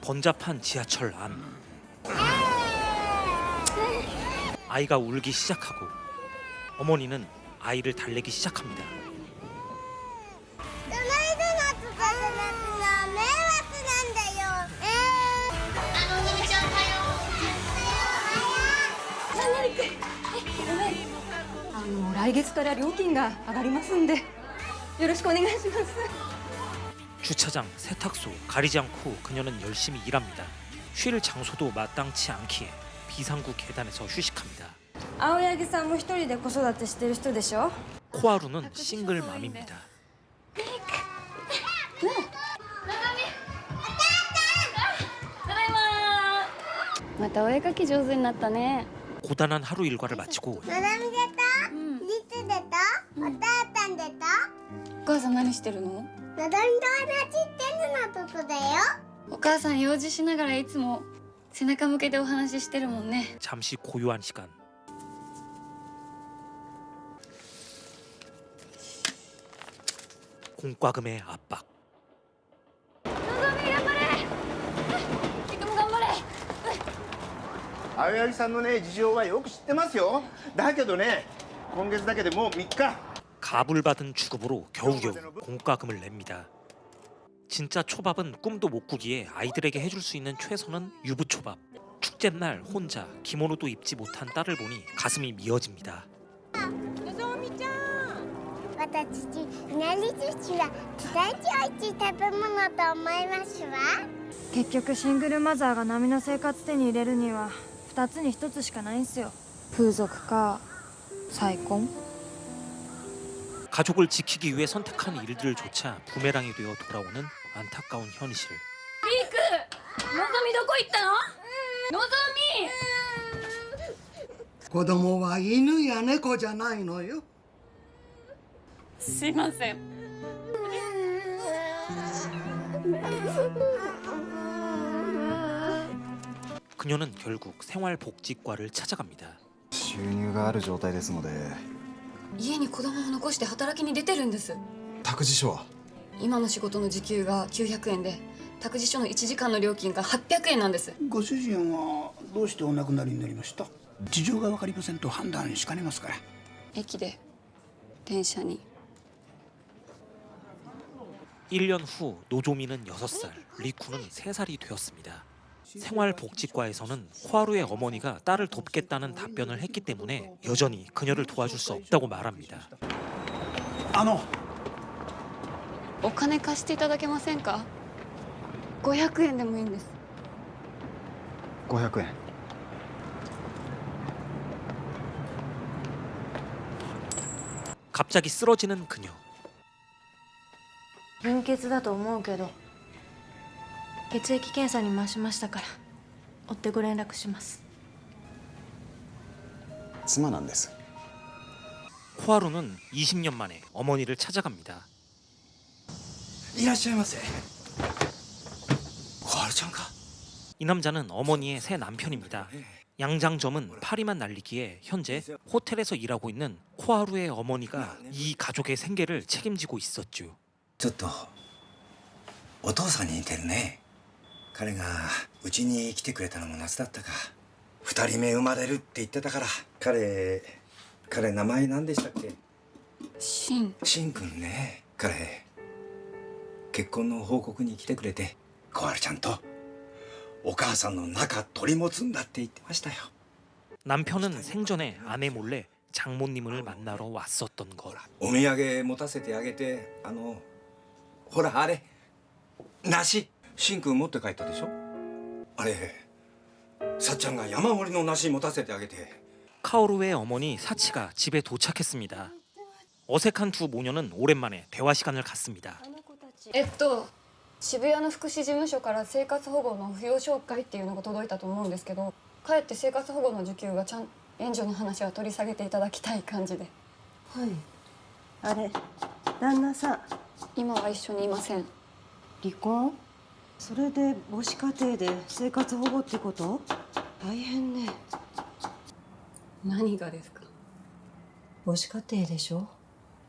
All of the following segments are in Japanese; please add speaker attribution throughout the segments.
Speaker 1: 번잡한 지하철 안. 아이가 울기 시작하고 어머니는 아이를 달래기 시작합니다.
Speaker 2: 아, 来月から料金が上がりますんでよろしくお願いします。
Speaker 1: 주차장, 세탁소 가리지 않고 그녀는 열심히 일합니다. 쉴 장소도 마땅치 않기에 비상구 계단에서 휴식합니다.
Speaker 2: 青柳さんも一人で子育てしてる人でしょ。
Speaker 1: 코하루는 싱글맘입니다.
Speaker 2: またお絵描き上手になったね。
Speaker 1: 고단한 하루 일과를 마치고
Speaker 3: ななみ出た？いつ出た？お父さん出た？
Speaker 2: お母さん何してるの？
Speaker 3: ななみと同じテスのとこだよ。
Speaker 2: お母さん用事しながらいつも背中向けてお話ししてるもんね。
Speaker 1: 잠시 고요한 시간. 공과금의 압박.
Speaker 4: 青柳さんのね事情はよく知ってますよ。だけどね今月だけでもう3日
Speaker 1: 가불받은 주급으로 겨우겨우 공과금을 냅니다. 진짜 초밥은 꿈도 못 꾸기에 아이들에게 해줄 수 있는 최선은 유부초밥. 축제날 혼자 기모노도 입지 못한 딸을 보니 가슴이 미어집니다.
Speaker 3: 私いなり寿司は大事おいしい食べ物と思いますわ。
Speaker 5: 結局シングルマザーが波の生活手に入れるには2つに1つしかないんすよ。風俗か再婚。
Speaker 1: 가족을 지키기 위해 선택한 일들조차 부메랑이 되어 돌아오는 안타까운 현실.
Speaker 2: のぞみどこ行ったの？のぞみ。
Speaker 6: 子供は犬や猫じゃないのよ。
Speaker 2: すいません。
Speaker 1: 그녀는 결국 생활복지과를 찾아갑니다.
Speaker 7: 収入がある状態ですので。
Speaker 2: 家に子供を残して働きに出てるんです。
Speaker 7: 託児所は
Speaker 2: 今の仕事の時給が900円で託児所の1時間の料金が800円なんです。
Speaker 8: ご主人はどうしてお亡くなりになりました？事情が分かりませんと判断しかねますから。
Speaker 2: 駅で電車に。
Speaker 1: 1년 후 노조미는 6살, 리쿠는 3살이 되었습니다. 생활복지과에서는 코하루의 어머니가 딸을 돕겠다는 답변을 했기 때문에 여전히 그녀를 도와줄 수 없다고 말합니다.
Speaker 2: お金貸していただけませんか？500円でもいいんです。
Speaker 7: 500円。
Speaker 1: 갑자기 쓰러지는 그녀.
Speaker 5: 貧血だと思うけど血液検査に回しましたから追ってご連絡します。
Speaker 7: 妻なんです。
Speaker 1: 코하루는 20년 만에 어머니를 찾아갑니다.
Speaker 8: いらっしゃいませ。小春ちゃんか。
Speaker 1: 이 남자는 어머니의 새 남편입니다. 양장점은 파리만 날리기에 현재 호텔에서 일하고 있는 코하루의 어머니가 이 가족의 생계를 책임지고 있었죠.
Speaker 9: ちょっとお父さんに似てるね。彼がうちに来てくれたのも夏だったか。2人目生まれるって言ってたから。彼名前何でしたっけ？
Speaker 2: シン。
Speaker 9: シンくんね。彼結婚の報告に来てくれて、小春ちゃんとお母さんの仲取り持つんだって言ってましたよ。
Speaker 1: 남편은 생전에 아내 몰래 장모님을 만나러 왔었던 것.
Speaker 9: お土産持たせてあげて、ほらあれ梨、シンくん持って帰ったでしょ。あれさっちゃんが山盛りの梨持たせてあげて。
Speaker 1: 카오루의 어머니 사치가 집에 도착했습니다. 어색한 두 모녀는 오랜만에 대화 시간을 갖습니다.
Speaker 2: 渋谷の福祉事務所から生活保護の不要紹介っていうのが届いたと思うんですけど、かえって生活保護の受給が援助の話は取り下げていただきたい感じで。
Speaker 5: はい。あれ旦那さん
Speaker 2: 今は一緒にいません。
Speaker 5: 離婚？それで母子家庭で生活保護ってこと？大変ね。
Speaker 2: 何がですか？
Speaker 5: 母子家庭でしょ。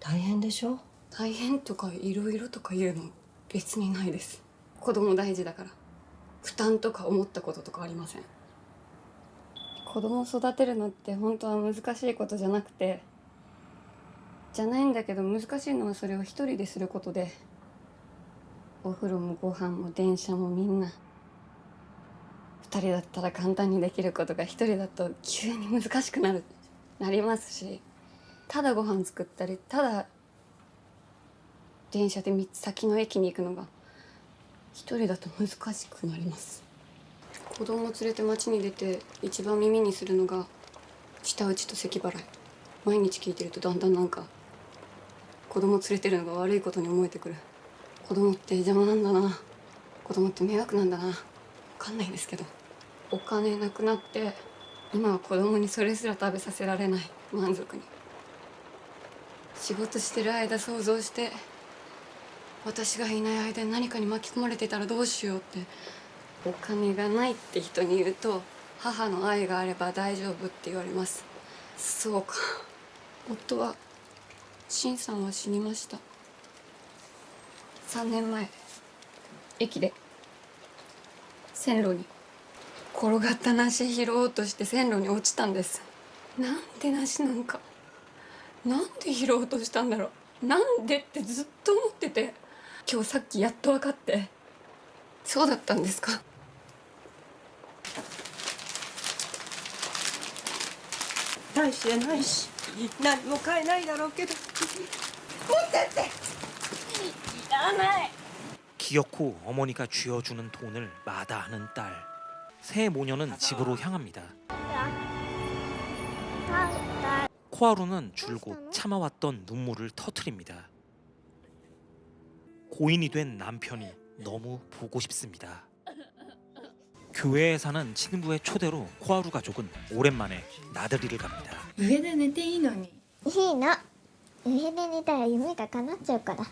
Speaker 5: 大変でしょ。
Speaker 2: 大変とかいろいろとか言うの別にないです。子供大事だから。負担とか思ったこととかありません？子供を育てるのって本当は難しいことじゃなくて、じゃないんだけど難しいのはそれを一人ですることで、お風呂もご飯も電車もみんな二人だったら簡単にできることが一人だと急に難しくなりますし、ただご飯作ったりただ電車で3つ先の駅に行くのが一人だと難しくなります。子供を連れて街に出て一番耳にするのが舌打ちと咳払い。毎日聞いてるとだんだんなんか子供を連れてるのが悪いことに思えてくる。子供って邪魔なんだな、子供って迷惑なんだな、分かんないんですけど、お金なくなって今は子供にそれすら食べさせられない。満足に仕事してる間想像して、私がいない間に何かに巻き込まれてたらどうしようって。お金がないって人に言うと、母の愛があれば大丈夫って言われます。そうか。夫は陳さんは死にました。3年前駅で線路に転がった梨拾おうとして線路に落ちたんです。なんで梨なんか、なんで拾おうとしたんだろう、なんでってずっと思ってて、今日さっきやっと分かって、そうだったんですか。
Speaker 10: 大してないし何も買えないだろうけど、持ってって。いらない。
Speaker 1: 기억 후 어머니가 쥐어주는 돈을 마다하는 딸. 새 모녀는 집으로 향합니다. 코하루는 줄곧 참아왔던 눈물을 터뜨립니다. 고인이 된 남편이 너무 보고 싶습니다. 교회에 사는 친구의 초대로 코하루 가족은 오랜만에 나들이를 갑니다.
Speaker 5: 上で寝ていいのに。
Speaker 3: いいの。上で寝たら夢が叶っちゃうから。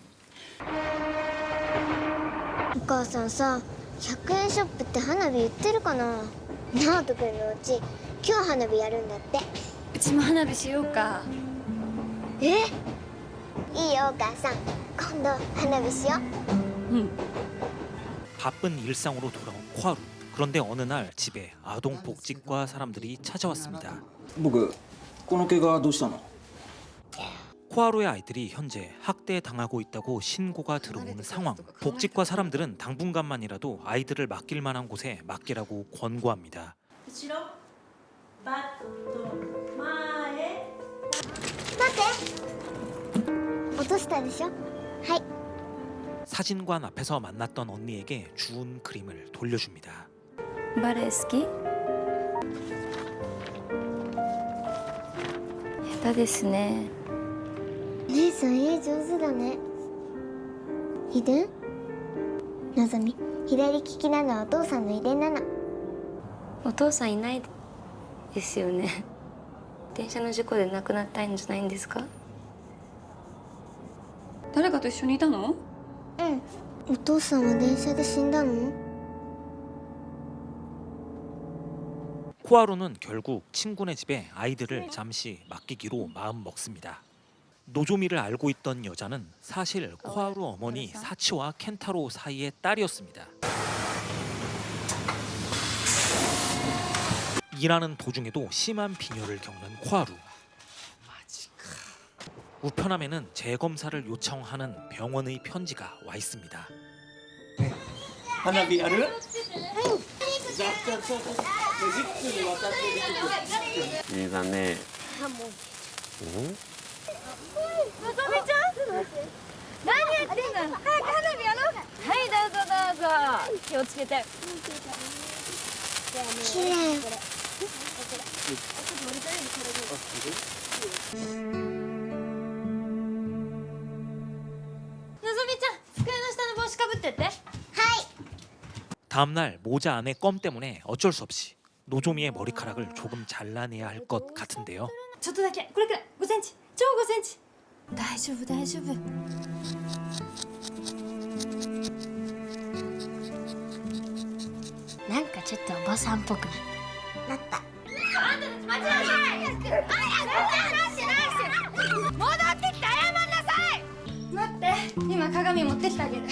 Speaker 3: お母さんさ、100円ショップって花火売ってるかな。直人君のうち今日花火やるんだって。
Speaker 5: うちも花火しようか。
Speaker 3: いいよお母さん、今度花火しよう。
Speaker 1: 바쁜 일상으로 돌아온 코하루. 그런데 어느 날 집에 아동복지과 사람들이 찾아왔습니다.
Speaker 8: 僕この怪我どうしたの？
Speaker 1: 코하루의 아이들이 현재 학대당하고 있다고 신고가 들어오는 상황. 복지과 사람들은 당분간만이라도 아이들을 맡길 만한 곳에 맡기라고 권고합니다.
Speaker 3: 待って落としたでしょ。はい。
Speaker 1: 사진관 앞에서 만났던 언니에게 주운 그림을 돌려줍니다.
Speaker 5: バレエ好き？下手ですね。
Speaker 3: 姉さん絵上手だね。遺伝？のぞみ、左利きなのはお父さんの遺伝なの。
Speaker 5: お父さんいないですよね。電車の事故で亡くなったんじゃないんですか？
Speaker 2: 誰かと一緒にいたの？
Speaker 3: うん。お父さんは電車で死んだの？
Speaker 1: 코하루는 결국 친구네 집에 아이들을 잠시 맡기기로 마음 먹습니다. 노조미를 알고 있던 여자는 사실 코하루 어머니 사치와 켄타로 사이의 딸이었습니다. 일하는 도중에도 심한 빈혈을 겪는 코하루. 우편함에는 재검사를 요청하는 병원의 편지가 와 있습니다.
Speaker 4: 花火やる？
Speaker 11: 姉さんね。
Speaker 5: のぞみちゃん？何やってんの？早く花火やろう。はいどうぞどうぞ。気をつけて。
Speaker 3: きれい。
Speaker 5: のぞみちゃん、机の下の帽子かぶってって。
Speaker 1: 다음날 모자 안에 껌 때문에 어쩔 수 없이 노조미의 머리카락을 조금 잘라내야 할 것 같은데요.
Speaker 5: ちょっとだけ、これくらい、5センチ、超5センチ。大丈夫大丈夫。
Speaker 3: なんかちょっとおばさんっぽくなった。あんたたち待ちなさい。戻ってきて謝んなさい。
Speaker 5: 待って、今鏡持ってきてあげる。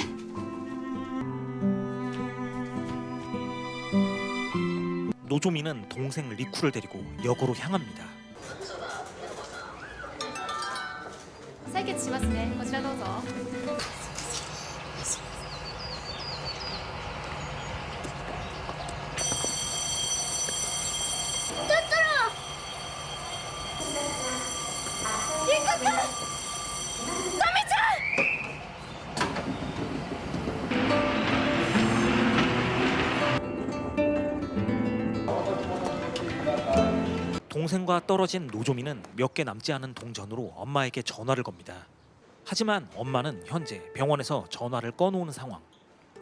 Speaker 1: 노조미는 동생 리쿠를 데리고 역으로 향합니다.
Speaker 5: 採血しますね。こちらどうぞ。
Speaker 1: 동생과 떨어진 노조미는 몇 개 남지 않은 동전으로 엄마에게 전화를 겁니다. 하지만 엄마는 현재 병원에서 전화를 꺼놓은 상황.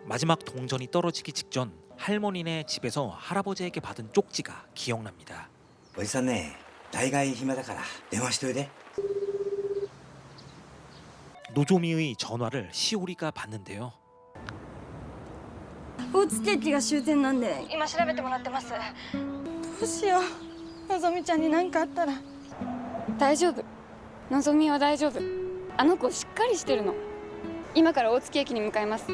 Speaker 1: 마지막 동전이 떨어지기 직전 할머니네 집에서 할아버지에게 받은 쪽지가 기억납니다.
Speaker 9: おじさんね、大概暇だから電話しといて。
Speaker 1: 노조미의 전화를 시오리가 받는데요.
Speaker 5: 大津ケーキが終点なんで今調べてもらってます。どうしよう。のぞみちゃんに何かあったら。
Speaker 2: 大丈夫。のぞみは大丈夫。あの子しっかりしてるの。今から大月駅に向かいます。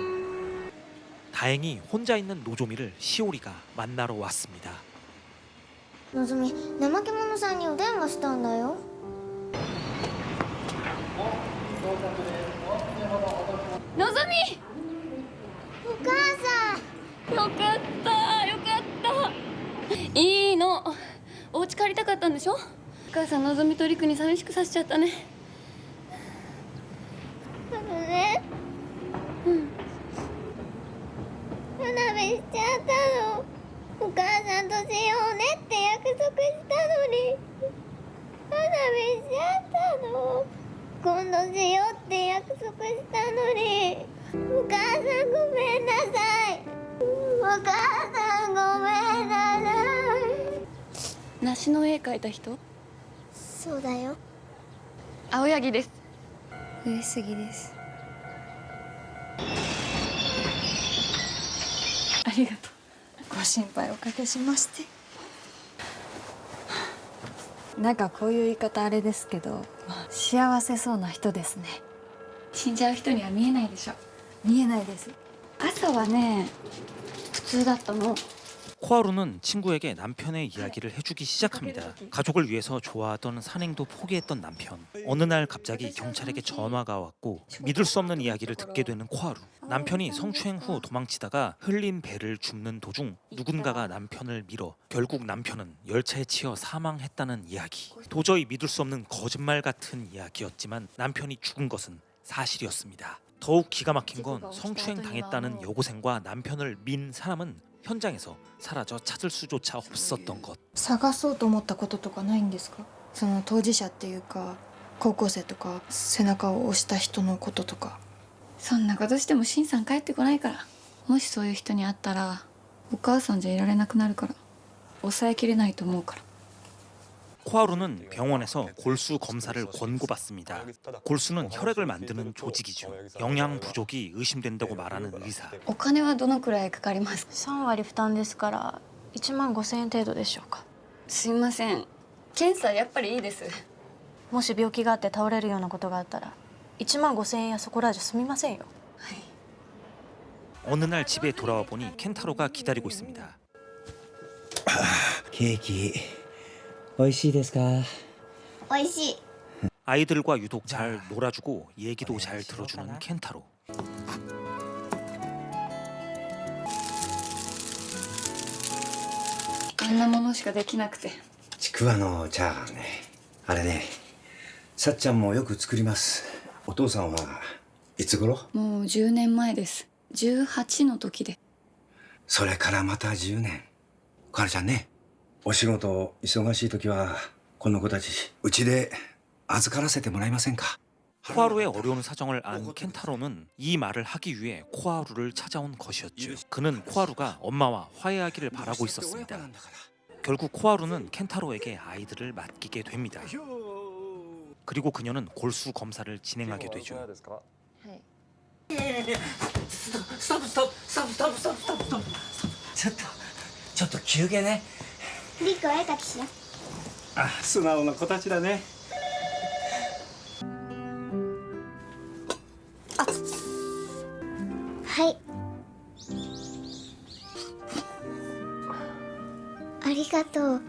Speaker 1: 다행히 혼자 있는 노조미를 시오리가 만나러 왔습니다.
Speaker 3: のぞみ、怠け者さんにお電話したんだよ。
Speaker 2: のぞみ。
Speaker 3: お母さん。
Speaker 2: よかったよかったいいのお家帰りたかったんでしょお母さんのぞみとりくに寂しくさせちゃったね
Speaker 3: ね花火しちゃったのお母さんとしようねって約束したのに花火しちゃったの今度しようって約束したのにお母さんごめんなさいお母さんごめんなさい
Speaker 2: 梨の絵描いた人
Speaker 3: そうだよ
Speaker 2: 青柳です
Speaker 3: 上杉です
Speaker 5: ありがとう。ご心配おかけしまして。なんかこういう言い方あれですけど、幸せそうな人ですね。
Speaker 2: 死んじゃう人には見えないでしょ
Speaker 5: 見えないです。
Speaker 2: 朝はね普通だったの
Speaker 1: 코하루는 친구에게 남편의 이야기를 해주기 시작합니다. 가족을 위해서 좋아하던 산행도 포기했던 남편. 어느 날 갑자기 경찰에게 전화가 왔고 믿을 수 없는 이야기를 듣게 되는 코하루. 남편이 성추행 후 도망치다가 흘린 배를 줍는 도중 누군가가 남편을 밀어 결국 남편은 열차에 치여 사망했다는 이야기. 도저히 믿을 수 없는 거짓말 같은 이야기였지만 남편이 죽은 것은 사실이었습니다. 더욱 기가 막힌 건 성추행 당했다는 여고생과 남편을 민 사람은 현장에서 사라져 찾을 수조차 없었던 것.
Speaker 5: 探そうと思ったこととかないんですか？その当事者っていうか高校生とか背中を押した人のこととか。
Speaker 2: そんなことしてもシンさん帰ってこないからもしそういう人に会ったらお母さんじゃいられなくなるから抑えきれないと思うから
Speaker 1: 코하루는 병원에서 골수 검사를 권고받습니다. 골수는 혈액을 만드는 조직이죠. 영양 부족이 의심된다고 말하는 의사.
Speaker 2: お金はどのくらいかかりますか
Speaker 5: 3割負担ですから1万5,000円程度でしょうか。
Speaker 2: すいません検査やっぱりいいです
Speaker 5: もし病気があって倒れるようなことがあったら1万5,000円やそこらじゃ済みませんよ。
Speaker 1: 어느 날 집에 돌아와 보니 켄타로가 기다리고 있습니다.
Speaker 9: ケーキ美味しいですか
Speaker 3: おいしい
Speaker 1: 아이들과 유독 잘 놀아주고 얘기도 잘 들어주는 켄타로.
Speaker 2: あんなものしかできなくて
Speaker 9: ちくわのチャーハンねあれねさっちゃんもよく作りますお父さんはいつ頃
Speaker 2: もう10年前です18の時で
Speaker 9: それからまた10年かなちゃんねお仕事忙しい時はこの子たちうちで預からせてもらえませんか
Speaker 1: 코하루의 어려운 사정을 안 켄타로는 이 말을 하기 위해 코하루를 찾아온 것이었죠. 그는 코하루가 엄마와 화해하기를 바라고 있었습니다. 결국 코하루는 켄타로에게 아이들을 맡기게 됩니다. 그리고 그녀는 골수 검사를 진행하게 되죠.
Speaker 10: ストップストップストップストップストップストップストップちょっと休憩ね
Speaker 3: リコ絵描きしよ
Speaker 11: あ、素直な子たちだね。
Speaker 3: はいありがとう。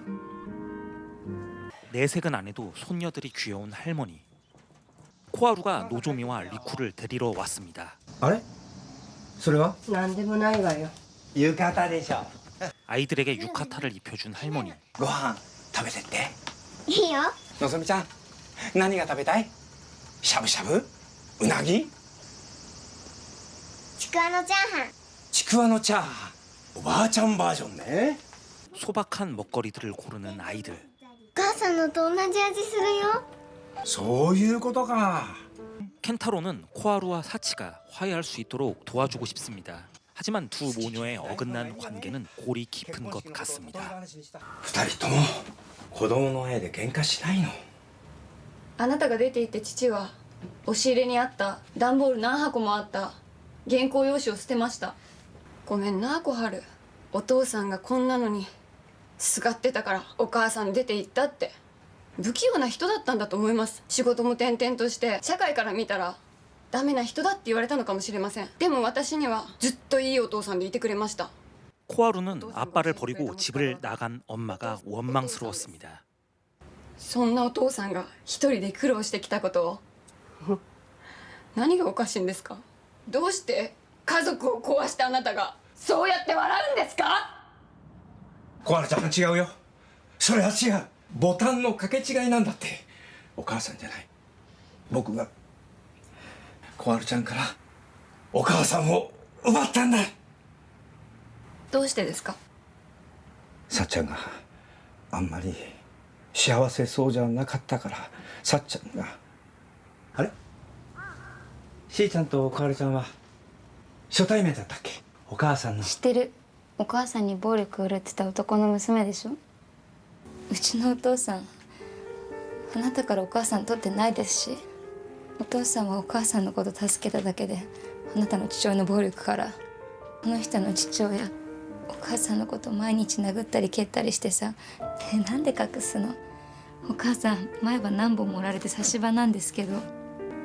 Speaker 1: 내색은 안 해도 손녀들이 귀여운 할머니. 코하루가 노조미와 리쿠를 데리러 왔습니다.
Speaker 9: あれそれは
Speaker 10: なんでもないわよ。
Speaker 9: 浴衣でしょ。
Speaker 1: 아이들에게 유카타를 입혀준 할머니.
Speaker 9: ご飯食べてって。
Speaker 3: いいよ。
Speaker 9: のぞみちゃん何が食べたい？しゃぶしゃぶ？うなぎ？
Speaker 3: ちくわのチャーハン。
Speaker 9: ちくわのチャーハン。おばあちゃんバージョンね。
Speaker 1: 소박한 먹거리들을 고르는 아이들.
Speaker 3: お母さんのと同じ味するよ。
Speaker 9: そういうことか。
Speaker 1: 켄타로는 코하루와 사치가 화해할 수 있도록 도와주고 싶습니다. 하지만 두 모녀의 어긋난 관계는 골이 깊은 것 같습니다.
Speaker 9: 二人とも子供の絵で喧嘩しないの。
Speaker 2: あなたが出て行って父は押し入れにあった段ボール何箱もあった原稿用紙を捨てました。ごめんな小春、お父さんがこんなのにすがってたからお母さん出て行ったって。不器用な人だったんだと思います。仕事も転々として社会から見たらダメな人だって言われたのかもしれません。でも私にはずっといいお父さんでいてくれました。
Speaker 1: 코하루는 아빠를 버리고 집을 나간 엄마가 원망스러웠습니다.
Speaker 2: そんなお父さんが一人で苦労してきたことを何がおかしいんですか。どうして家族を壊したあなたがそうやって笑うんですか。
Speaker 9: 小春ちゃん違うよ。それは違う。ボタンの掛け違いなんだって。お母さんじゃない。僕が小春ちゃんからお母さんを奪ったんだ。
Speaker 2: どうしてですか。
Speaker 9: さっちゃんがあんまり幸せそうじゃなかったから。さっちゃんがあれしーちゃんと小春ちゃんは初対面だったっけ。お母さんの。
Speaker 3: 知ってる。お母さんに暴力を振るってた男の娘でしょ。うちのお父さんあなたからお母さん取ってないですし、お父さんはお母さんのこと助けただけであなたの父親の暴力から。この人の父親お母さんのこと毎日殴ったり蹴ったりしてさ、なんで隠すの。お母さん前歯何本も折られて差し歯なんですけど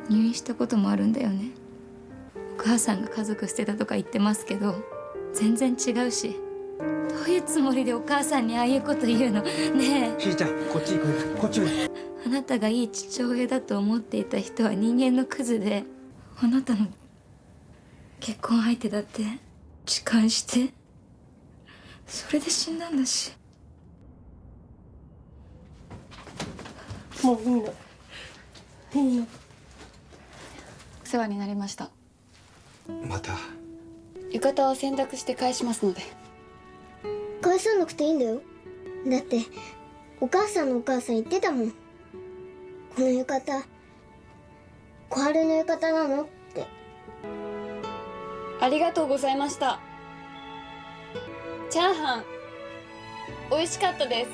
Speaker 3: 入院したこともあるんだよね。お母さんが家族捨てたとか言ってますけど全然違うし。どういうつもりでお母さんにああいうこと言うのねえ。
Speaker 9: しーちゃんこっち行く。こっち行く。
Speaker 3: あなたがいい父親だと思っていた人は人間のクズで、あなたの結婚相手だって痴漢してそれで死んだんだし。
Speaker 10: もういいの。いいの。
Speaker 2: お世話になりました。
Speaker 9: また。
Speaker 2: 浴衣は洗濯して返しますので。
Speaker 3: 返さなくていいんだよ。だってお母さんのお母さん言ってたもん。この浴衣小春の浴衣なのって。
Speaker 2: ありがとうございました。チャーハン美味しかったです。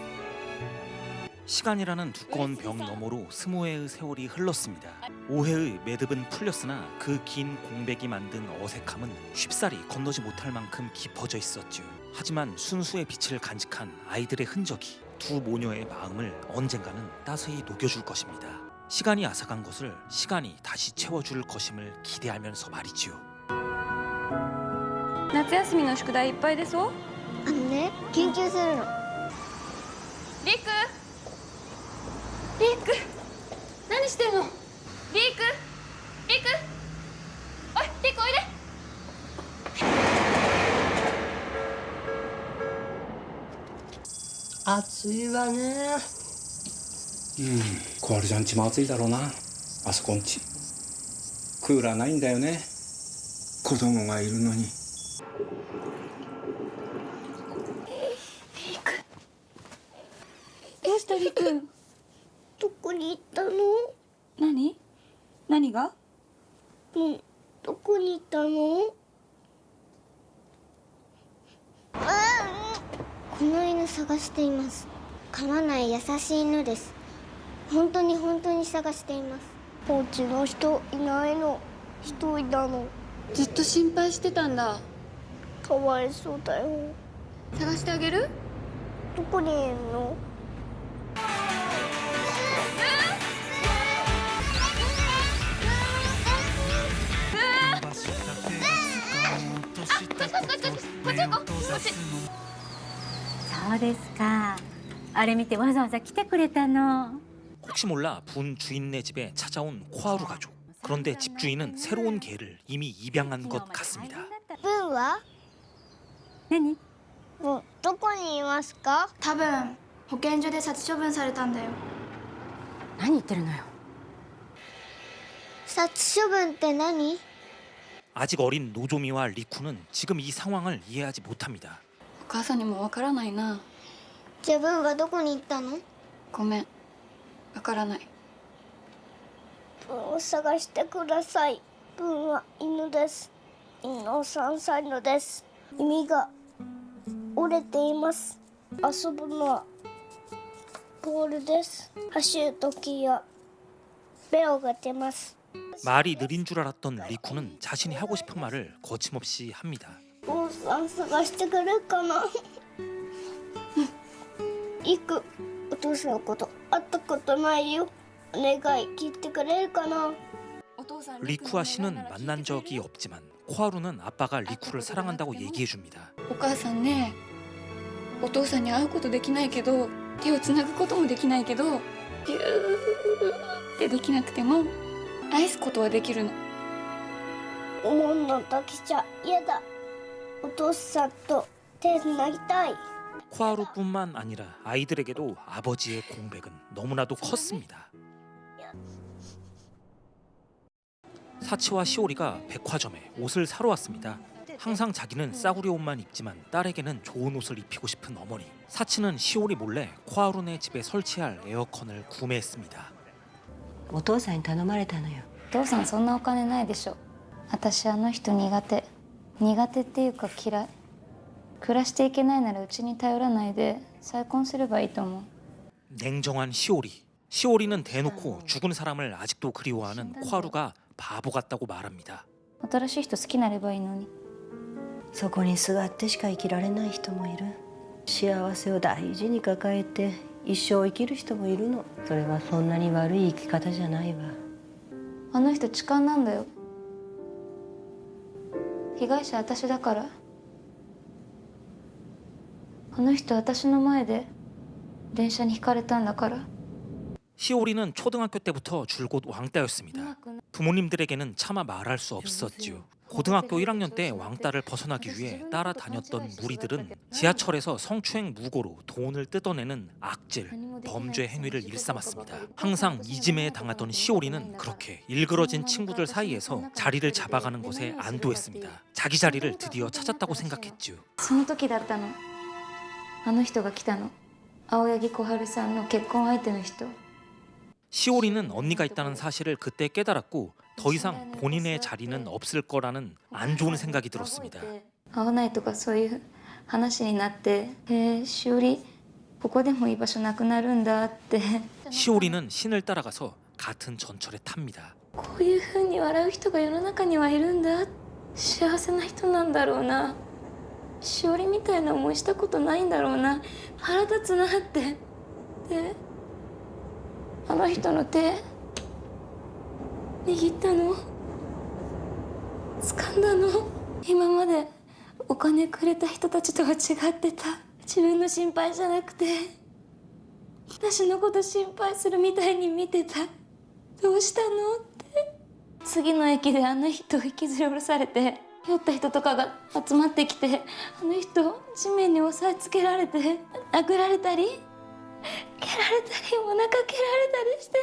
Speaker 1: 시간이라는 두꺼운 벽 너머로 스모해의 세월이 흘렀습니다. 오해의 매듭은 풀렸으나 그 긴 공백이 만든 어색함은 쉽사리 건너지 못할 만큼 깊어져 있었죠. 하지만 순수의 빛을 간직한 아이들의 흔적이 두 모녀의 마음을 언젠가는 따스히 녹여줄 것입니다. 시간이 앗아간 것을 시간이 다시 채워줄 것임을 기대하면서 말이지요.
Speaker 2: 夏休みの宿題いっぱいでそう。
Speaker 3: あのね、研究するの。
Speaker 2: リクリク何してんの。リクリクおいリクおいで。
Speaker 10: 暑いわね。
Speaker 11: 小春ちゃんちも暑いだろうな。あそこんちクーラーないんだよね。子供がいるのに。
Speaker 2: どうしたリク。
Speaker 3: どこに行ったの。
Speaker 2: 何が。
Speaker 3: もうどこに行ったの。この犬探しています。噛まない優しい犬です。本当に探しています。お家の人いないの。一人なの。
Speaker 2: ずっと心配してたんだ。
Speaker 3: かわいそうだよ。
Speaker 2: 探してあげる。
Speaker 3: どこにいるの。
Speaker 2: こっち。
Speaker 3: そうですか。あれ見てわざわざ来てくれたの。
Speaker 1: 혹시 몰라 분 주인네 집에 찾아온 코하루 가족. 그런데 집주인은 새로운 개를 이미 입양한 것 같습니다.
Speaker 3: 文は何もうどこにいますか？
Speaker 5: 多分保健所で殺処分されたんだよ。
Speaker 10: 何言ってるのよ。
Speaker 3: 殺処分って何？
Speaker 1: 아직 어린 노조미와 리쿠는 지금 이 상황을 이해하지 못합니다.
Speaker 2: お母さんにもわからないな。
Speaker 3: じゃあ文はどこに行ったの？
Speaker 2: ごめん、わからない。
Speaker 3: 文を探してください。文は犬です。犬の3歳のです。耳が折れています。遊ぶのはボールです。走る時やベロが出ます。
Speaker 1: 말이 느린 줄 알았던 리쿠는 자신이 하고 싶은 말을 거침없이 합니다.
Speaker 3: お父さん探してくれるかな？いく、お父さんのこと会ったことないよ。お願い聞いてくれるかな？
Speaker 1: 리쿠와 씨는 만난 적이 없지만 코하루는 아빠가 리쿠를 사랑한다고 얘기해줍니다.
Speaker 2: お母さんね、お父さんに会うことできないけど、手をつなぐこともできないけど、ギューってできなくても愛すことはできるの。
Speaker 3: 門の時じゃ嫌だ。お父さんと手つなぎたい。
Speaker 1: 코하루뿐만 아니라 아이들에게도 아버지의 공백은 너무나도 컸습니다. 사치와 시오리가 백화점에 옷을 사러 왔습니다. 항상 자기는 싸구려 옷만 입지만 딸에게는 좋은 옷을 입히고 싶은 어머니. 사치는 시오리 몰래 코하루네 집에 설치할 에어컨을 구매했습니다.
Speaker 10: お父さんに頼まれたのよ。
Speaker 5: お父さんそんなお金ないでしょ。私あの人苦手っていうか嫌い。暮らしていけないならうちに頼らないで再婚すればいいと思う。
Speaker 1: 냉정한 시오리. 시오리는 대놓고 죽은 사람을 아직도 그리워하는 코하루가 바보 같다고 말합니다.
Speaker 5: 新しい人好きになればいいのに。
Speaker 10: そこにすがってしか生きられない人もいる。幸せを大事に抱えて一生生きる人もいるの。それはそんなに悪い生き方じゃないわ。
Speaker 5: あの人痴漢なんだよ。被害者私だから。あの人私の前で電車にひかれたんだから。
Speaker 1: 시오리는 초등학교 때부터 줄곧 왕따였습니다. 부모님들에게는 차마 말할 수 없었지요. 고등학교 1학년 때 왕따를 벗어나기 위해 따라다녔던 무리들은 지하철에서 성추행 무고로 돈을 뜯어내는 악질, 범죄 행위를 일삼았습니다. 항상 이지매에 당하던 시오리는 그렇게 일그러진 친구들 사이에서 자리를 잡아가는 것에 안도했습니다. 자기 자리를 드디어 찾았다고 생각했지요.
Speaker 5: その時だったの。あの人が来たの。青柳小春さんの結婚相手の人。
Speaker 1: 시오리는 언니가 있다는 사실을 그때 깨달았고 더 이상 본인의 자리는 없을 거라는 안 좋은 생각이 들었습니다.
Speaker 5: 会わないとかそういう話になって、しおりここでも居場所なくなるんだって。
Speaker 1: 시오리는 신을 따라가서 같은 전철에 탑니다.
Speaker 5: こういう風に笑う人が世の中にはいるんだ。幸せな人なんだろうな。しおりみたいな思いしたことないんだろうな。腹立つなって。で、あの人の手握ったの、掴んだの。今までお金くれた人たちとは違ってた。自分の心配じゃなくて私のこと心配するみたいに見てた。どうしたのって。次の駅であの人を引きずり下ろされて、酔った人とかが集まってきて、あの人地面に押さえつけられて殴られたり蹴られたりお腹蹴られたりして、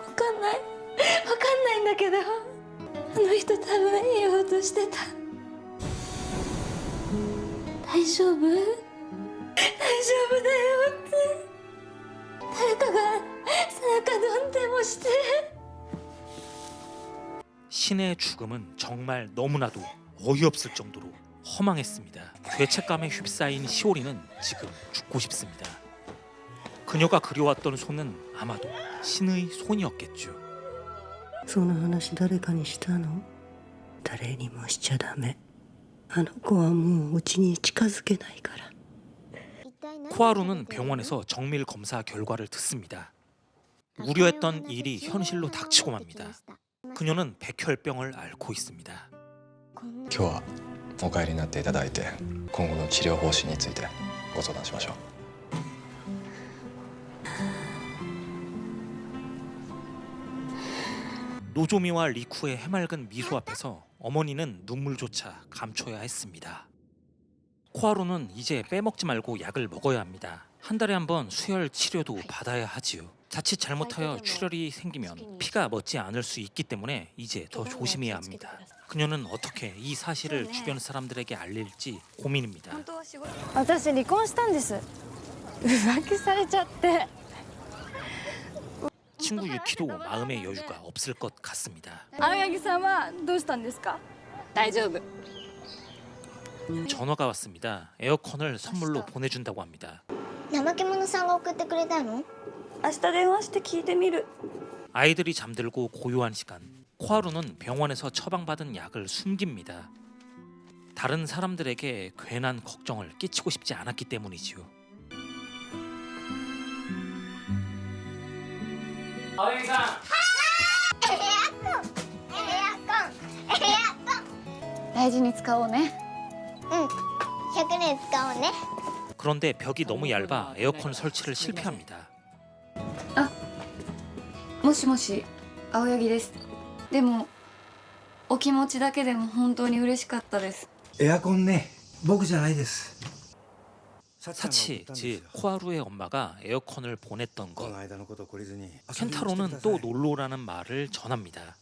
Speaker 5: わかんないんだけど、あの人多分言おうとしてた。大丈夫？大丈夫だよって。誰かが背中どんでもして。
Speaker 1: 신의 죽음은 정말 너무나도 어이없을 정도로 허망했습니다. 죄책감에 휩싸인 시오리는 지금 죽고 싶습니다. 그녀가 그려왔던 손은 아마도 신의 손이었겠죠.
Speaker 10: その話誰かにしたの？誰にもしちゃダメ。あの子はもううちに近づけないから。
Speaker 1: 코하루는 병원에서 정밀 검사 결과를 듣습니다. 우려했던 일이 현실로 닥치고 맙니다. 그녀는 백혈병을 앓고 있습니다.
Speaker 12: 今日はお帰りになっていただいて、今後の治療方針についてご相談しましょう。
Speaker 1: 노조미와 리쿠의 해맑은 미소 앞에서 어머니는 눈물조차 감춰야 했습니다. 코하루는 이제 빼먹지 말고 약을 먹어야 합니다. 한 달에 한 번 수혈 치료도 받아야 하지요. 자칫 잘못하여 출혈이 생기면 피가 멎지 않을 수 있기 때문에 이제 더 조심해야 합니다. 그녀는 어떻게 이 사실을 주변 사람들에게 알릴지 고민입니다.
Speaker 5: 私離婚したんです浮気されちゃって
Speaker 1: 친구 유키도 마음의 여유가 없을 것 같습니다.
Speaker 5: 青柳さんはどうしたんですか大丈夫
Speaker 1: 전화가 왔습니다. 에어컨을 선물로 보내준다고 합니다.
Speaker 3: 怠け者さんが送ってくれたの？
Speaker 5: 明日電話して聞いてみる
Speaker 1: 아이들이 잠들고 고요한 시간, 코하루는 병원에서 처방받은 약을 숨깁니다. 다른 사람들에게 괜한 걱정을 끼치고 싶지 않았기 때문이지요. 아영이상!
Speaker 5: 大事に使おうね
Speaker 3: 100年使おうね。
Speaker 1: 그런데 벽이 너무 얇아 에어컨 설치를 실패합니다.
Speaker 2: もしもし青柳です。でもお気持ちだけでも本当に嬉しかったです。
Speaker 9: エアコンね、僕じゃないです。
Speaker 1: 사치, 즉 코하루의 엄마가 에어컨을 보냈던
Speaker 9: こ
Speaker 1: 것.
Speaker 9: の間のこと懲りずに
Speaker 1: 켄타로는 또 놀러라는 말을 전합니다.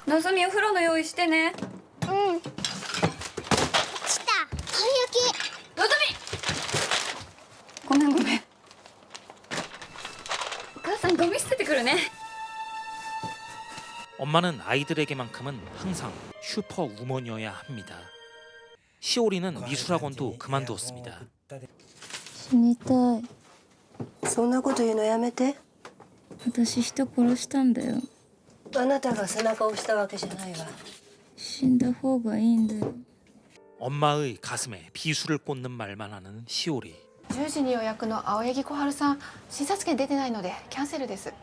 Speaker 2: のぞみお風呂の用意してね。
Speaker 3: うん。来た。青柳。
Speaker 2: のぞみ。ごめんごめん。お母さんゴミ捨ててくるね。
Speaker 1: 엄마는 아이들에게만큼은 항상 슈퍼 우먼이어야 합니다. 시오리는 미술학원도 그만두었습니다.
Speaker 5: 死にたい
Speaker 10: そんなこと言うのやめて。
Speaker 5: 私人殺したんだよ
Speaker 10: あなたが背中を押したわけじゃないわ。
Speaker 5: 死んだ方がいいんだよ
Speaker 1: 엄마의 가슴에 비수를 꽂는 말만 하는 시오리.
Speaker 12: 10時に予約の青柳小春さん診察券出てないのでキャンセルです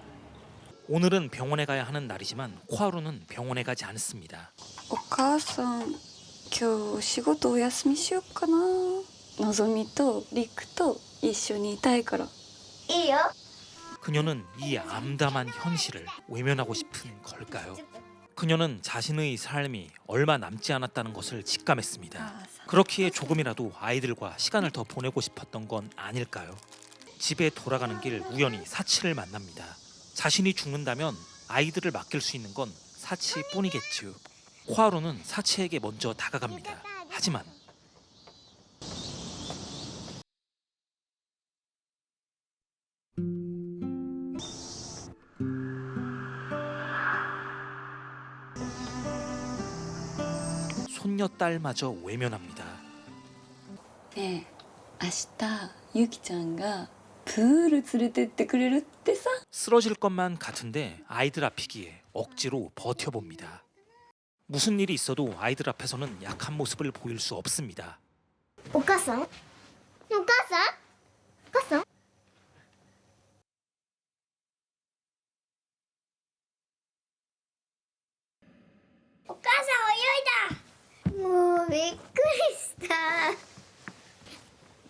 Speaker 1: 오늘은 병원에 가야 하는 날이지만 코하루는 병원에 가지 않습니다.
Speaker 2: お母さん今日仕事お休みしようかな。のぞみとりくと一緒にいたいから。
Speaker 3: いいよ。
Speaker 1: 그녀는 이 암담한 현실을 외면하고 싶은 걸까요? 그녀는 자신의 삶이 얼마 남지 않았다는 것을 직감했습니다. 그렇기에 조금이라도 아이들과 시간을 더 보내고 싶었던 건 아닐까요? 집에 돌아가는 길 우연히 사치를 만납니다. 자신이 죽는다면 아이들을 맡길 수 있는 건 사치뿐이겠지요. 코하루는 사치에게 먼저 다가갑니다. 하지만 손녀딸마저 외면합니다.
Speaker 2: ねえ明日ゆきちゃんがプール連れてってくれるってさ。
Speaker 1: 쓰러질 것만 같은데 아이들 앞이기에 억지로 버텨봅니다. 무슨 일이 있어도 아이들 앞에서는 약한 모습을 보일 수 없습니다.
Speaker 3: お母さん？お母さん？お母さん？お母さん泳いだ。もうびっくりした。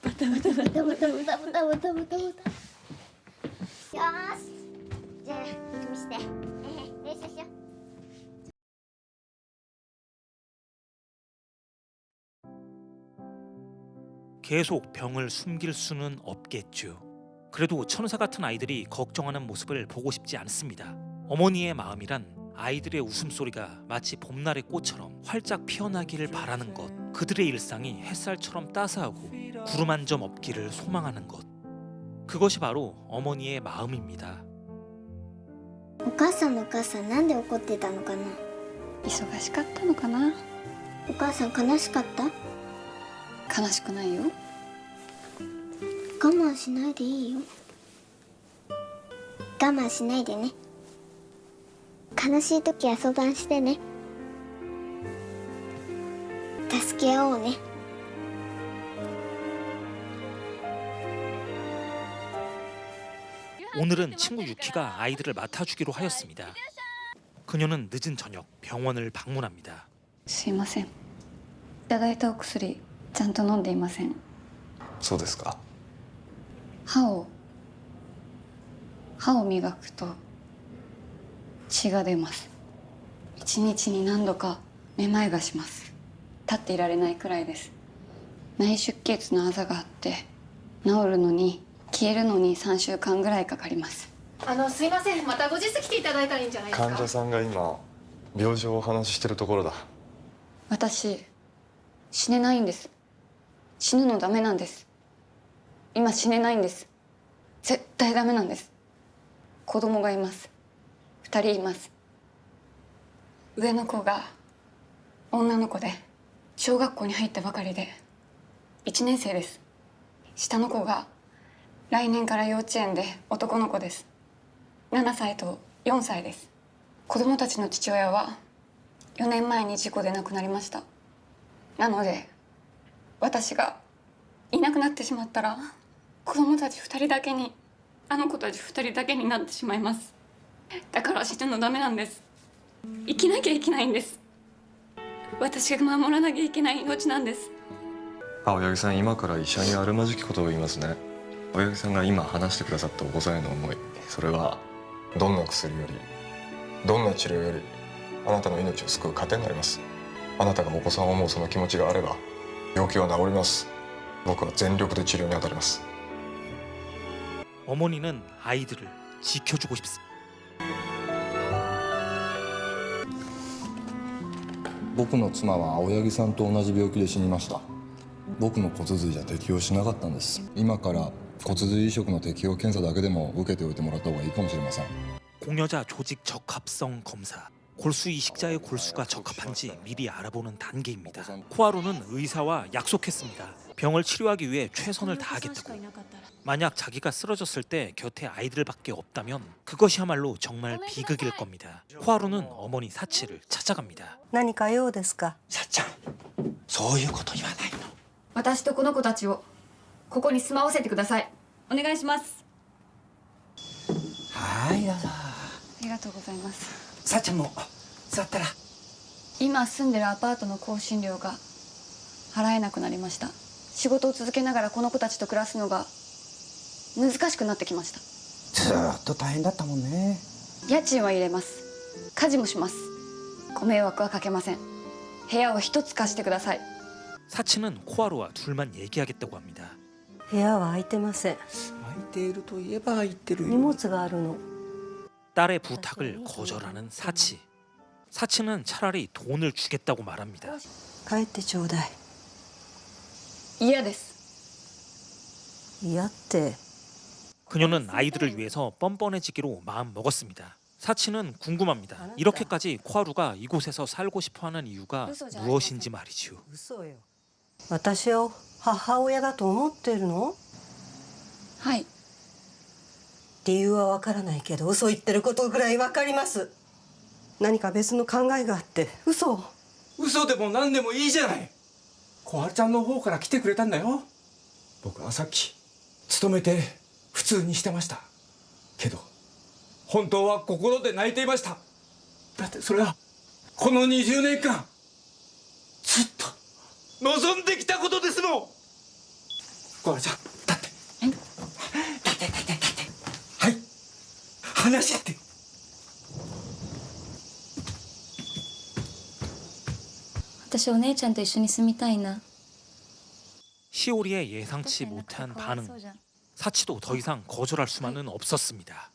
Speaker 3: バタバタバタバタバタバタバタバタバタ。よーし。じゃあ見して。練習しよう。
Speaker 1: 계속 병을 숨길 수는 없겠죠. 그래도 천사 같은 아이들이 걱정하는 모습을 보고 싶지 않습니다. 어머니의 마음이란 아이들의 웃음소리가 마치 봄날의 꽃처럼 활짝 피어나기를 바라는 것, 그들의 일상이 햇살처럼 따스하고 구름 한 점 없기를 소망하는 것. 그것이 바로 어머니의 마음입니다.
Speaker 3: お母さんのお母さんなんで怒ってたのかな。
Speaker 2: 忙しかったのかな。
Speaker 3: お母さん悲しかった？
Speaker 2: 悲しくないよ。
Speaker 3: 我慢しないでいいよ。我慢しないでね。悲しい時は相談してね。助け合おうね。
Speaker 1: 오늘은 친구 유키가 아이들을 맡아주기로 하였습니다. 그녀는 늦은 저녁 병원을 방문합니다.
Speaker 2: すいません。いただいたお薬ちゃんと飲んでいません。
Speaker 7: そうですか。
Speaker 2: 歯を磨くと血が出ます。一日に何度かめまいがします。立っていられないくらいです。内出血のあざがあって治るのに消えるのに3週間ぐらいかかります。
Speaker 12: すいません、また後日来ていただいたらいいんじゃないですか。
Speaker 13: 患者さんが今病状をお話ししてるところだ。
Speaker 2: 私死ねないんです。死ぬのダメなんです。今死ねないんです。絶対ダメなんです。子供がいます。2人います。上の子が女の子で小学校に入ったばかりで1年生です。下の子が来年から幼稚園で男の子です。7歳と4歳です。子供たちの父親は4年前に事故で亡くなりました。なので私がいなくなってしまったら子供たち2人だけにあの子たち2人だけになってしまいます。だから死ぬのダメなんです。生きなきゃいけないんです。私が守らなきゃいけない命なんです。
Speaker 13: 青柳さん、今から医者にあるまじきことを言いますね。青柳さんが今話してくださったお子さんへの思い、それはどんな薬よりどんな治療よりあなたの命を救う糧になります。あなたがお子さんを思うその気持ちがあれば病気は治ります。僕は全力で治療に当たります。
Speaker 1: 어머니는 아이들을 지켜주고 싶습니다.
Speaker 14: 僕の妻は青柳さんと同じ病気で死にました。僕の骨髄じゃ適応しなかったんです。今から骨髄移植の適応検査だけでも受けておいてもらった方がいいかもしれません。
Speaker 1: 공여자 조직 적합성 검사. 골수 이식자의 골수가 적합한지 미리 알아보는 단계입니다. 코하루는 의사와 약속했습니다. 병을 치료하기 위해 최선을 다하겠다고. 만약 자기가 쓰러졌을 때 곁에 아이들밖에 없다면 그것이야말로 정말 비극일 겁니다. 코하루는 어머니 사치를 찾아갑니다.
Speaker 10: 何か用ですか？
Speaker 9: さっちゃん、そういうこと言わないの。
Speaker 2: 私とこの子たちをここに住まわせてください。お願いします。
Speaker 9: はい、どうぞ。
Speaker 2: ありがとうございます。
Speaker 9: さっちゃんも座ったら。
Speaker 2: 今住んでるアパートの更新料が払えなくなりました。仕事を続けながらこの子たちと暮らすのが難しくなってきました。
Speaker 9: ずーっと大変だったもんね。
Speaker 2: 家賃は入れます。家事もします。ご迷惑はかけません。部屋を一つ貸してください。
Speaker 1: 사치는 코하루와 둘만 얘기하겠다고 합니다.
Speaker 10: 部屋は空いてません。
Speaker 11: 空いているといえば空いてるよ。
Speaker 10: 荷物があるの。
Speaker 1: 딸의 부탁을 거절하는 사치. 사치는 차라리 돈을 주겠다고 말합니다.
Speaker 10: 帰ってちょうだい。
Speaker 2: 嫌です。
Speaker 10: 嫌って。
Speaker 1: 그녀는 아이들을 위해서 뻔뻔해지기로 마음 먹었습니다. 사치는 궁금합니다. 이렇게까지 코하루가 이곳에서 살고 싶어하는 이유가 무엇인지 말이지요.
Speaker 10: 嘘よ。私を母親だと思ってるの？
Speaker 2: はい。
Speaker 10: 理由はわからないけど嘘言ってることぐらいわかります。何か別の考えがあって嘘を。
Speaker 11: 嘘でも何でもいいじゃない。小春ちゃんの方から来てくれたんだよ。僕はさっき勤めて普通にしてましたけど本当は心で泣いていました。だってそれはこの20年間ずっと望んできたことですもん。小春ちゃん、立って。立ってはい、話し合って。
Speaker 5: 私お姉ちゃんと一緒に住みたいな。
Speaker 1: 시오리의 예상치 못한 반응. 사치도 더 이상 거절할 수만은 없었습니다.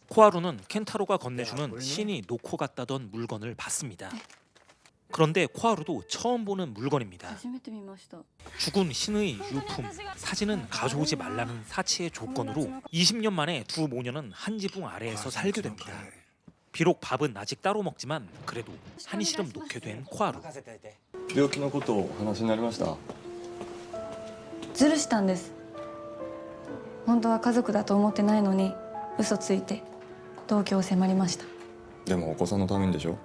Speaker 1: 코하루는 켄타로가 건네주는 신이 놓고 갔다던 물건을 받습니다. 그런데 코하루도 처음 보는 물건입니다. 죽은 신의 유품, 사진은 가져오지 말라는 사치의 조건으로 20년 만에 두 모녀는 한 지붕 아래에서 살게 됩니다. 비록 밥은 아직 따로 먹지만 그래도 한시름 놓게 된 코하루.
Speaker 13: 病気のことをお話になりました。
Speaker 2: ずるしたんです。本当は家族だと思ってないのに嘘ついて同居を迫りました。
Speaker 13: でもお子さんのためにでしょ。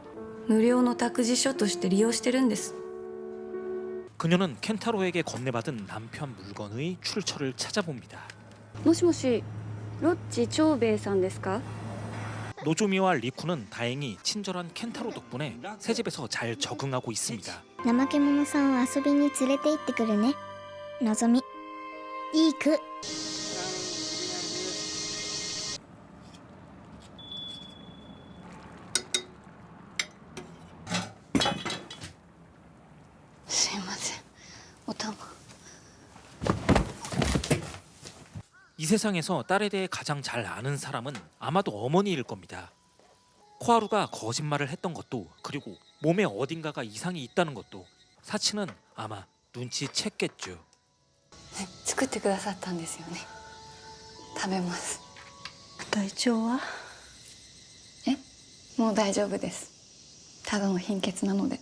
Speaker 2: 無料の託児所として利用してるんです。
Speaker 1: 그녀는 켄타로에게 건네받은 남편 물건의 출처를 찾아봅니다.
Speaker 2: もしもし、ロッチ長兵衛さんですか?
Speaker 1: 노조미와 리쿠는 다행히 친절한 켄타로 덕분에 새 집에서 잘 적응하고 있습니다.
Speaker 3: 怠け者さんを遊びに連れて行ってくるね。のぞみ、いい句。
Speaker 1: 세상에서 딸에 대해 가장 잘 아는 사람은 아마도 어머니일 겁니다. 코하루가 거짓말을 했던 것도, 그리고 몸에 어딘가가 이상이 있다는 것도 사치는 아마 눈치챘겠죠.
Speaker 2: 作ってくださったんですよね。食べます。
Speaker 10: 体調は？
Speaker 2: もう大丈夫です。ただの貧血なので。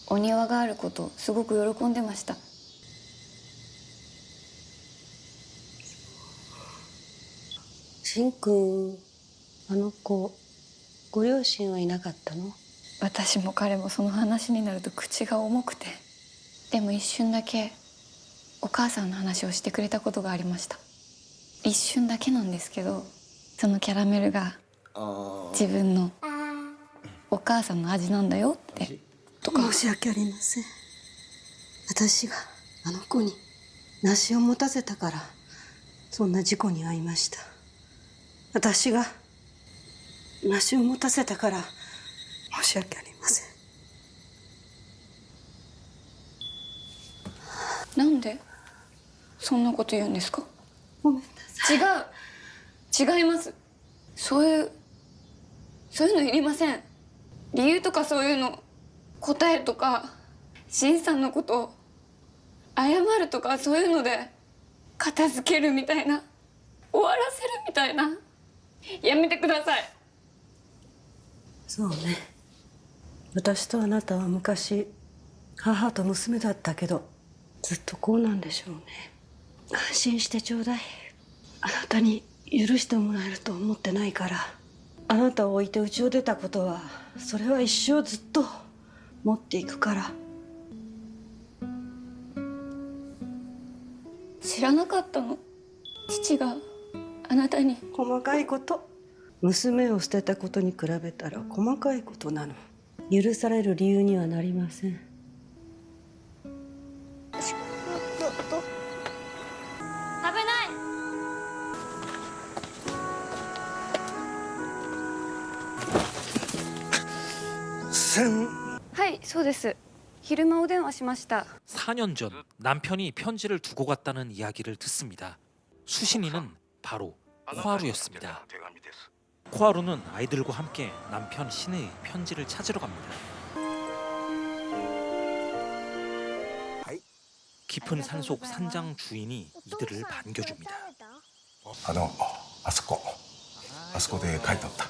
Speaker 2: お庭があることすごく喜んでました。
Speaker 10: しんくん、あの子、ご両親はいなかったの？
Speaker 2: 私も彼もその話になると口が重くて。でも一瞬だけお母さんの話をしてくれたことがありました。一瞬だけなんですけど、そのキャラメルが自分のお母さんの味なんだよってとか。
Speaker 10: 申し訳ありません。私があの子に梨を持たせたからそんな事故に遭いました。私が梨を持たせたから申し訳ありません。
Speaker 2: なんでそんなこと言うんですか？
Speaker 10: ごめんなさい。
Speaker 2: 違います。そういうのいりません。理由とかそういうの、答えとか、シンさんのことを謝るとかそういうので片付けるみたいな、終わらせるみたいな、やめてください。
Speaker 10: そうね。私とあなたは昔母と娘だったけど、ずっとこうなんでしょうね。安心してちょうだい。あなたに許してもらえると思ってないから。あなたを置いて家を出たことは、それは一生ずっと持っていくから。
Speaker 2: 知らなかったの？父があなたに。
Speaker 10: 細かいこと。娘を捨てたことに比べたら細かいことなの。許される理由にはなりません。
Speaker 2: 危ない。はい、そうです。昼間お電話しました。
Speaker 1: 4년 전 남편이 편지를 두고 갔다는 이야기를 듣습니다. 수신이는 바로 코하루였습니다. 코하루는 아이들과 함께 남편 신의 편지를 찾으러 갑니다. 깊은 산속 산장 주인이 이들을 반겨줍니다.
Speaker 15: あそこで書いとった。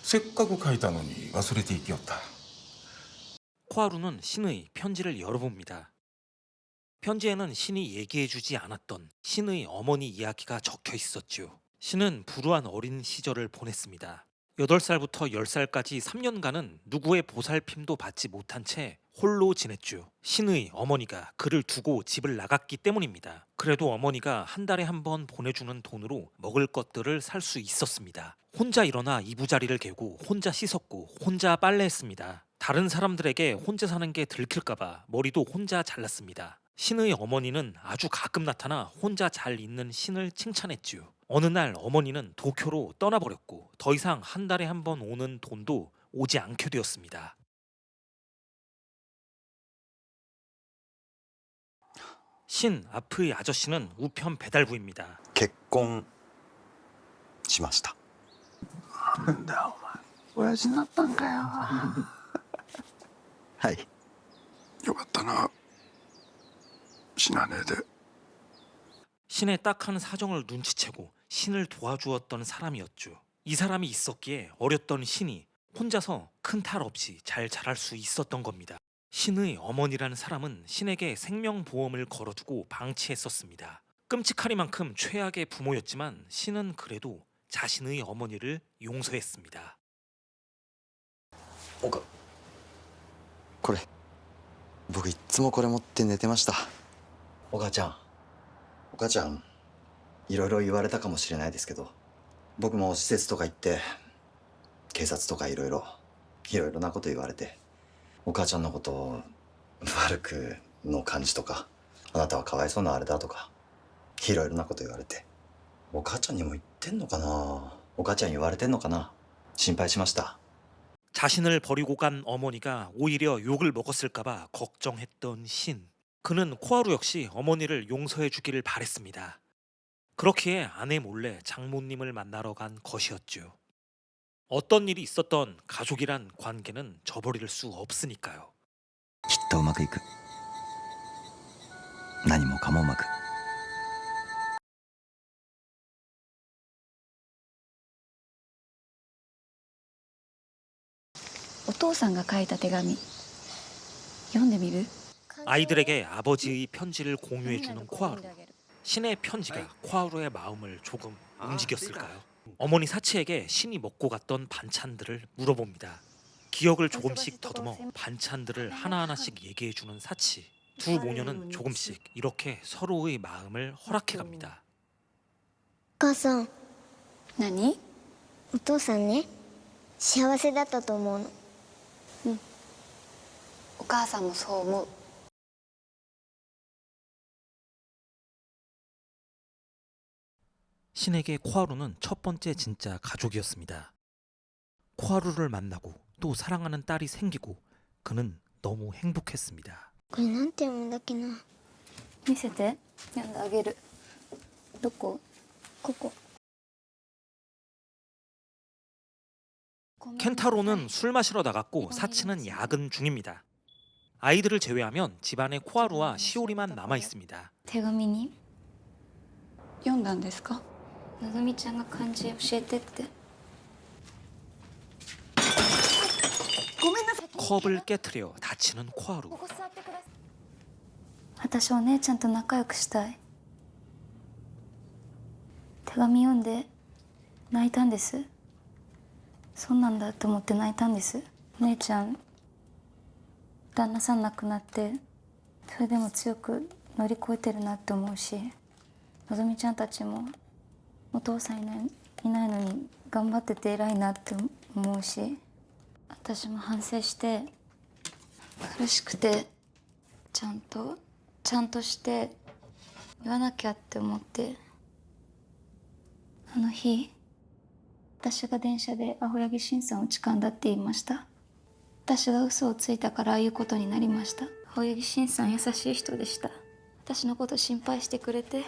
Speaker 15: せっかく書いたのに忘れていきよった。
Speaker 1: 코하루는 신의 편지를 열어봅니다. 편지에는 신이 얘기해주지 않았던 신의 어머니 이야기가 적혀 있었죠. 신은 불우한 어린 시절을 보냈습니다. 8살부터 10살까지 3년간은 누구의 보살핌도 받지 못한 채 홀로 지냈죠. 신의 어머니가 그를 두고 집을 나갔기 때문입니다. 그래도 어머니가 한 달에 한 번 보내주는 돈으로 먹을 것들을 살 수 있었습니다. 혼자 일어나 이부자리를 개고 혼자 씻었고 혼자 빨래했습니다. 다른 사람들에게 혼자 사는 게 들킬까봐 머리도 혼자 잘랐습니다. 신의 어머니는 아주 가끔 나타나 혼자 잘 있는 신을 칭찬했지요. 어느 날 어머니는 도쿄로 떠나버렸고 더 이상 한 달에 한 번 오는 돈도 오지 않게 되었습니다. 신 앞의 아저씨는 우편 배달부입니다.
Speaker 7: 結婚しました。
Speaker 8: なんだお前、親父になったんかよ。
Speaker 7: はい。
Speaker 8: よかったな。死なねえで。
Speaker 1: 신의 딱한 사정을 눈치채고 신을 도와주었던 사람이었죠. 이 사람이 있었기에 어렸던 신이 혼자서 큰 탈 없이 잘 자랄 수 있었던 겁니다. 신의 어머니라는 사람은 신에게 생명보험을 걸어두고 방치했었습니다. 끔찍하리만큼 최악의 부모였지만 신은 그래도 자신의 어머니를 용서했습니다.
Speaker 7: これ僕いっつもこれ持って寝てました。
Speaker 9: お母ちゃんいろいろ言われたかもしれないですけど、僕も施設とか行って警察とかいろいろなこと言われて、お母ちゃんのことを悪くの感じとか、あなたはかわいそうなあれだとかいろいろなこと言われて、お母ちゃんにも言ってんのかな、お母ちゃんに言われてんのかな、心配しました。
Speaker 1: 자신을 버리고 간 어머니가 오히려 욕을 먹었을까봐 걱정했던 신. 그는 코하루 역시 어머니를 용서해 주기를 바랬습니다. 그렇기에 아내 몰래 장모님을 만나러 간 것이었죠. 어떤 일이 있었던 가족이란 관계는 저버릴 수 없으니까요.
Speaker 7: きっとうまくいく。何もかもうまく。
Speaker 12: お父さんが書いた手紙読んでみる？
Speaker 1: 아이들에게 아버지의 편지를 공유해 주는 코하루. 신의 편지가 코하루의 마음을 조금 움직였을까요? 어머니 사치에게 신이 먹고 갔던 반찬들을 물어봅니다. 기억을 조금씩 더듬어 반찬들을 하나하나씩 얘기해 주는 사치. 두 모녀는 조금씩 이렇게 서로의 마음을 허락해 갑니다.
Speaker 3: お母さん
Speaker 12: 何？
Speaker 3: お父さんね幸せだったと思うの。
Speaker 12: お母さんもそう思う。
Speaker 1: 신에게 코하루는 첫 번째 진짜 가족이었습니다. 코하루를 만나고 또 사랑하는 딸이 생기고 그는 너무 행복했습니다.
Speaker 3: これなんて読むんだっけな。
Speaker 12: 見せて。読んであげる。どこ？
Speaker 3: ここ。
Speaker 1: 켄타로는 술 마시러 나갔고 사치는 야근 중입니다. 아이들을 제외하면 집안에 코하루와 시오리만 남아 있습니다.
Speaker 5: 手紙に
Speaker 2: 読んだんですか？
Speaker 5: のぞみちゃんが漢字教えてって。
Speaker 1: 컵을 깨트려 다치는 코하루.
Speaker 5: 私お姉ちゃんと仲良くしたい。手紙読んで泣いたんです。そうなんだと思って泣いたんです。姉ちゃん旦那さん亡くなってそれでも強く乗り越えてるなって思うし、のぞみちゃんたちもお父さんいないのに頑張ってて偉いなって思うし、私も反省して苦しくてちゃんとして言わなきゃって思って、あの日私が電車で青柳新さんを痴漢だって言いました。私が嘘をついたからああいうことになりました。青柳新さん優しい人でした。私のこと心配してくれて、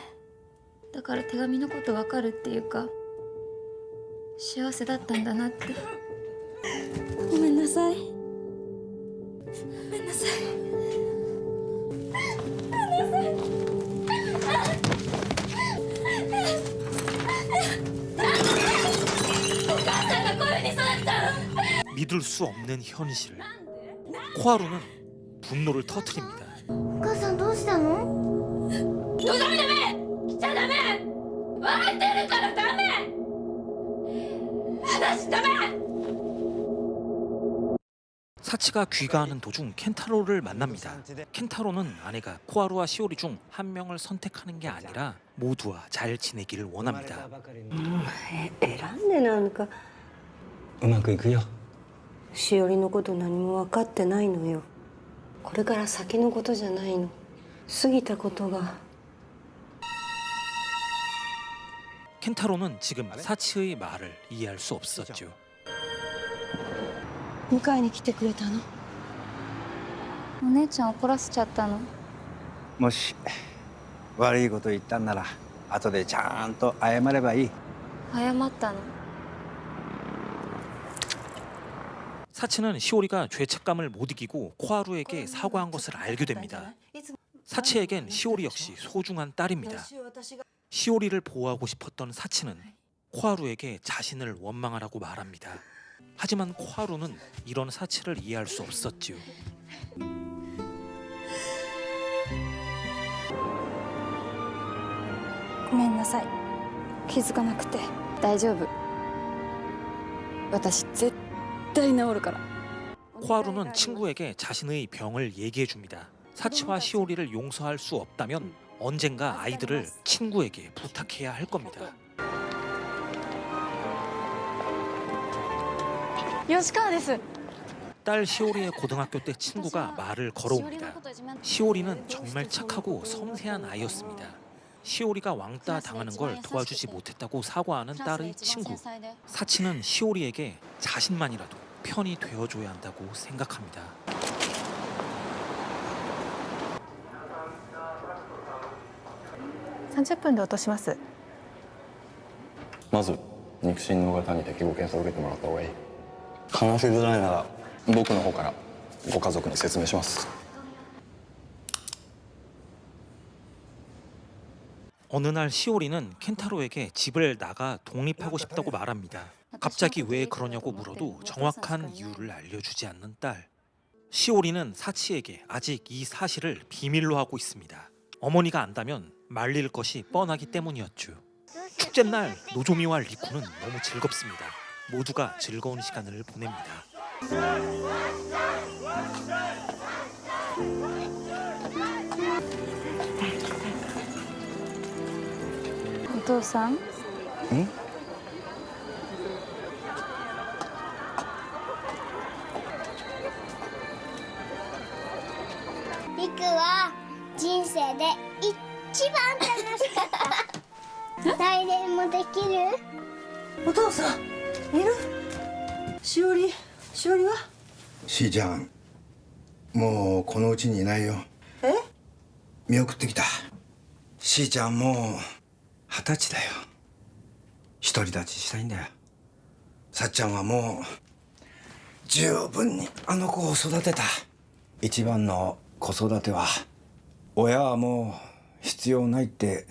Speaker 5: だから手紙のこと分かるっていうか幸せだったんだなって。ごめんなさい。ごめんなさい。ごめんなさい。
Speaker 1: 믿을 수 없는 현실. 코하루는 분노를 터뜨립니다.
Speaker 3: お母さんどうしたの？
Speaker 5: のぞみダメ！来ちゃダメ！分かってるからダメ！私ダメ！
Speaker 1: 사치가 귀가하는 도중 켄타로를 만납니다. 켄타로는 아내가 코하루와 시오리 중 한 명을 선택하는 게 아니라 모두와 잘 지내기를 원합니다.
Speaker 10: 選んでなんか
Speaker 9: うまくいくよ。
Speaker 10: しおりのこと何も分かってないのよ。これから先のことじゃないの。過ぎたことが。
Speaker 1: 켄타로는 지금 사치의 말을 이해할 수 없었죠.
Speaker 10: 迎えに来てくれたの？
Speaker 5: お姉ちゃん怒らせちゃったの？
Speaker 9: もし悪いこと言ったんなら後でちゃんと謝ればいい。
Speaker 5: 謝ったの？
Speaker 1: 사치는 시오리가 죄책감을 못 이기고 코하루에게 사과한 것을 알게 됩니다. 사치에겐 시오리 역시 소중한 딸입니다. 시오리를 보호하고 싶었던 사치는 코하루에게 자신을 원망하라고 말합니다. 하지만 코하루는 이런 사치를 이해할 수 없었지요.
Speaker 2: ごめんなさい。気づかなくて。大丈夫。私絶対治るから。
Speaker 1: 코하루는 친구에게 자신의 병을 얘기해 줍니다. 사치와 시오리를 용서할 수 없다면 언젠가 아이들을 친구에게 부탁해야 할 겁니다.
Speaker 2: 吉川です。
Speaker 1: 딸 시오리의 고등학교 때 친구가 말을 걸어옵니다. 시오리는 정말 착하고 섬세한 아이였습니다. 시오리가 왕따 당하는 걸 도와주지 못했다고 사과하는 딸의 친구. 사치는 시오리에게 자신만이라도 편이 되어줘야 한다고 생각합니다.
Speaker 12: 30分で落とします。
Speaker 7: まず肉親の方に適合検査を受けてもらった方がいい。話しづらいなら僕の方からご家族に説明します。
Speaker 1: 어느 날 시오리는 켄타로에게 집을 나가 독립하고 싶다고 말합니다. 갑자기 왜 그러냐고 물어도 정확한 이유를 알려주지 않는 딸. 시오리는 사치에게 아직 이 사실을 비밀로 하고 있습니다. 어머니가 안다면 말릴 것이 뻔하기 때문이었죠. 축제날 노조미와 리쿠는 너무 즐겁습니다. 모두가 즐거운 시간을 보냅니다.
Speaker 5: お父さん。
Speaker 3: りくは人生で一番楽しかった来年もできる？
Speaker 10: お父さんいる？しおりは？
Speaker 9: しーちゃんもうこのうちにいないよ。
Speaker 10: え？
Speaker 9: 見送ってきた。しーちゃんもう20歳だよ。独り立ちしたいんだよ。さっちゃんはもう十分にあの子を育てた。一番の子育ては親はもう必要ないって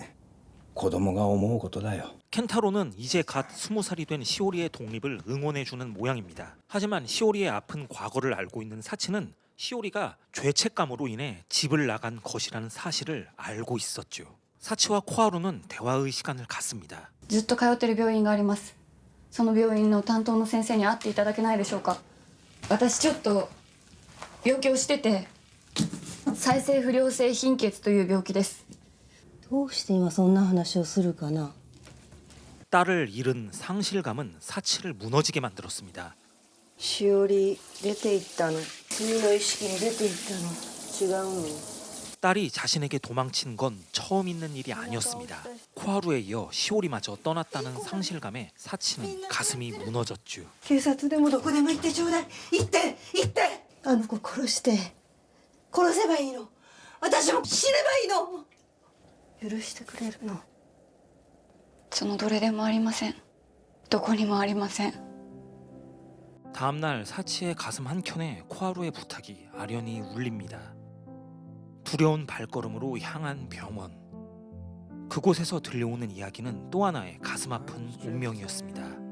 Speaker 9: 子供が思うことだよ。
Speaker 1: 켄타로는 이제 갓 20살이 된 시오리의 독립을 응원해주는 모양입니다. 하지만 시오리의 아픈 과거를 알고 있는 사치는 시오리가 죄책감으로 인해 집을 나간 것이라는 사실을 알고 있었죠. 사치와 코하루는 대화의 시간을 갖습니다.
Speaker 2: ずっと通ってる病院があります。その病院の担当の先生に会っていただけないでしょうか。私ちょっと病気をしてて、再生不良性貧血という病気です。
Speaker 10: どうして今そんな話をするかな。
Speaker 1: 딸을 잃은 상실감은 사치를 무너지게 만들었습니다.
Speaker 10: しおり出て行ったの。次の意識に出て行ったの。違うの。
Speaker 1: 딸이 자신에게 도망친 건 처음 있는 일이 아니었습니다. 코하루에 이어 시오리마저 떠났다는 상실감에 사치는 가슴이 무너졌죠.
Speaker 10: 警察でもどこでも行ってちょうだい。行って行って。あの子殺して殺せばいいの。私も死ねばいいの。許してくれるの。
Speaker 2: そのどれでもありません。どこにもありません。
Speaker 1: 다음날 사치의 가슴 한켠에 코하루의 부탁이 아련히 울립니다. 두려운 발걸음으로 향한 병원. 그곳에서 들려오는 이야기는 또 하나의 가슴 아픈 운명이었습니다.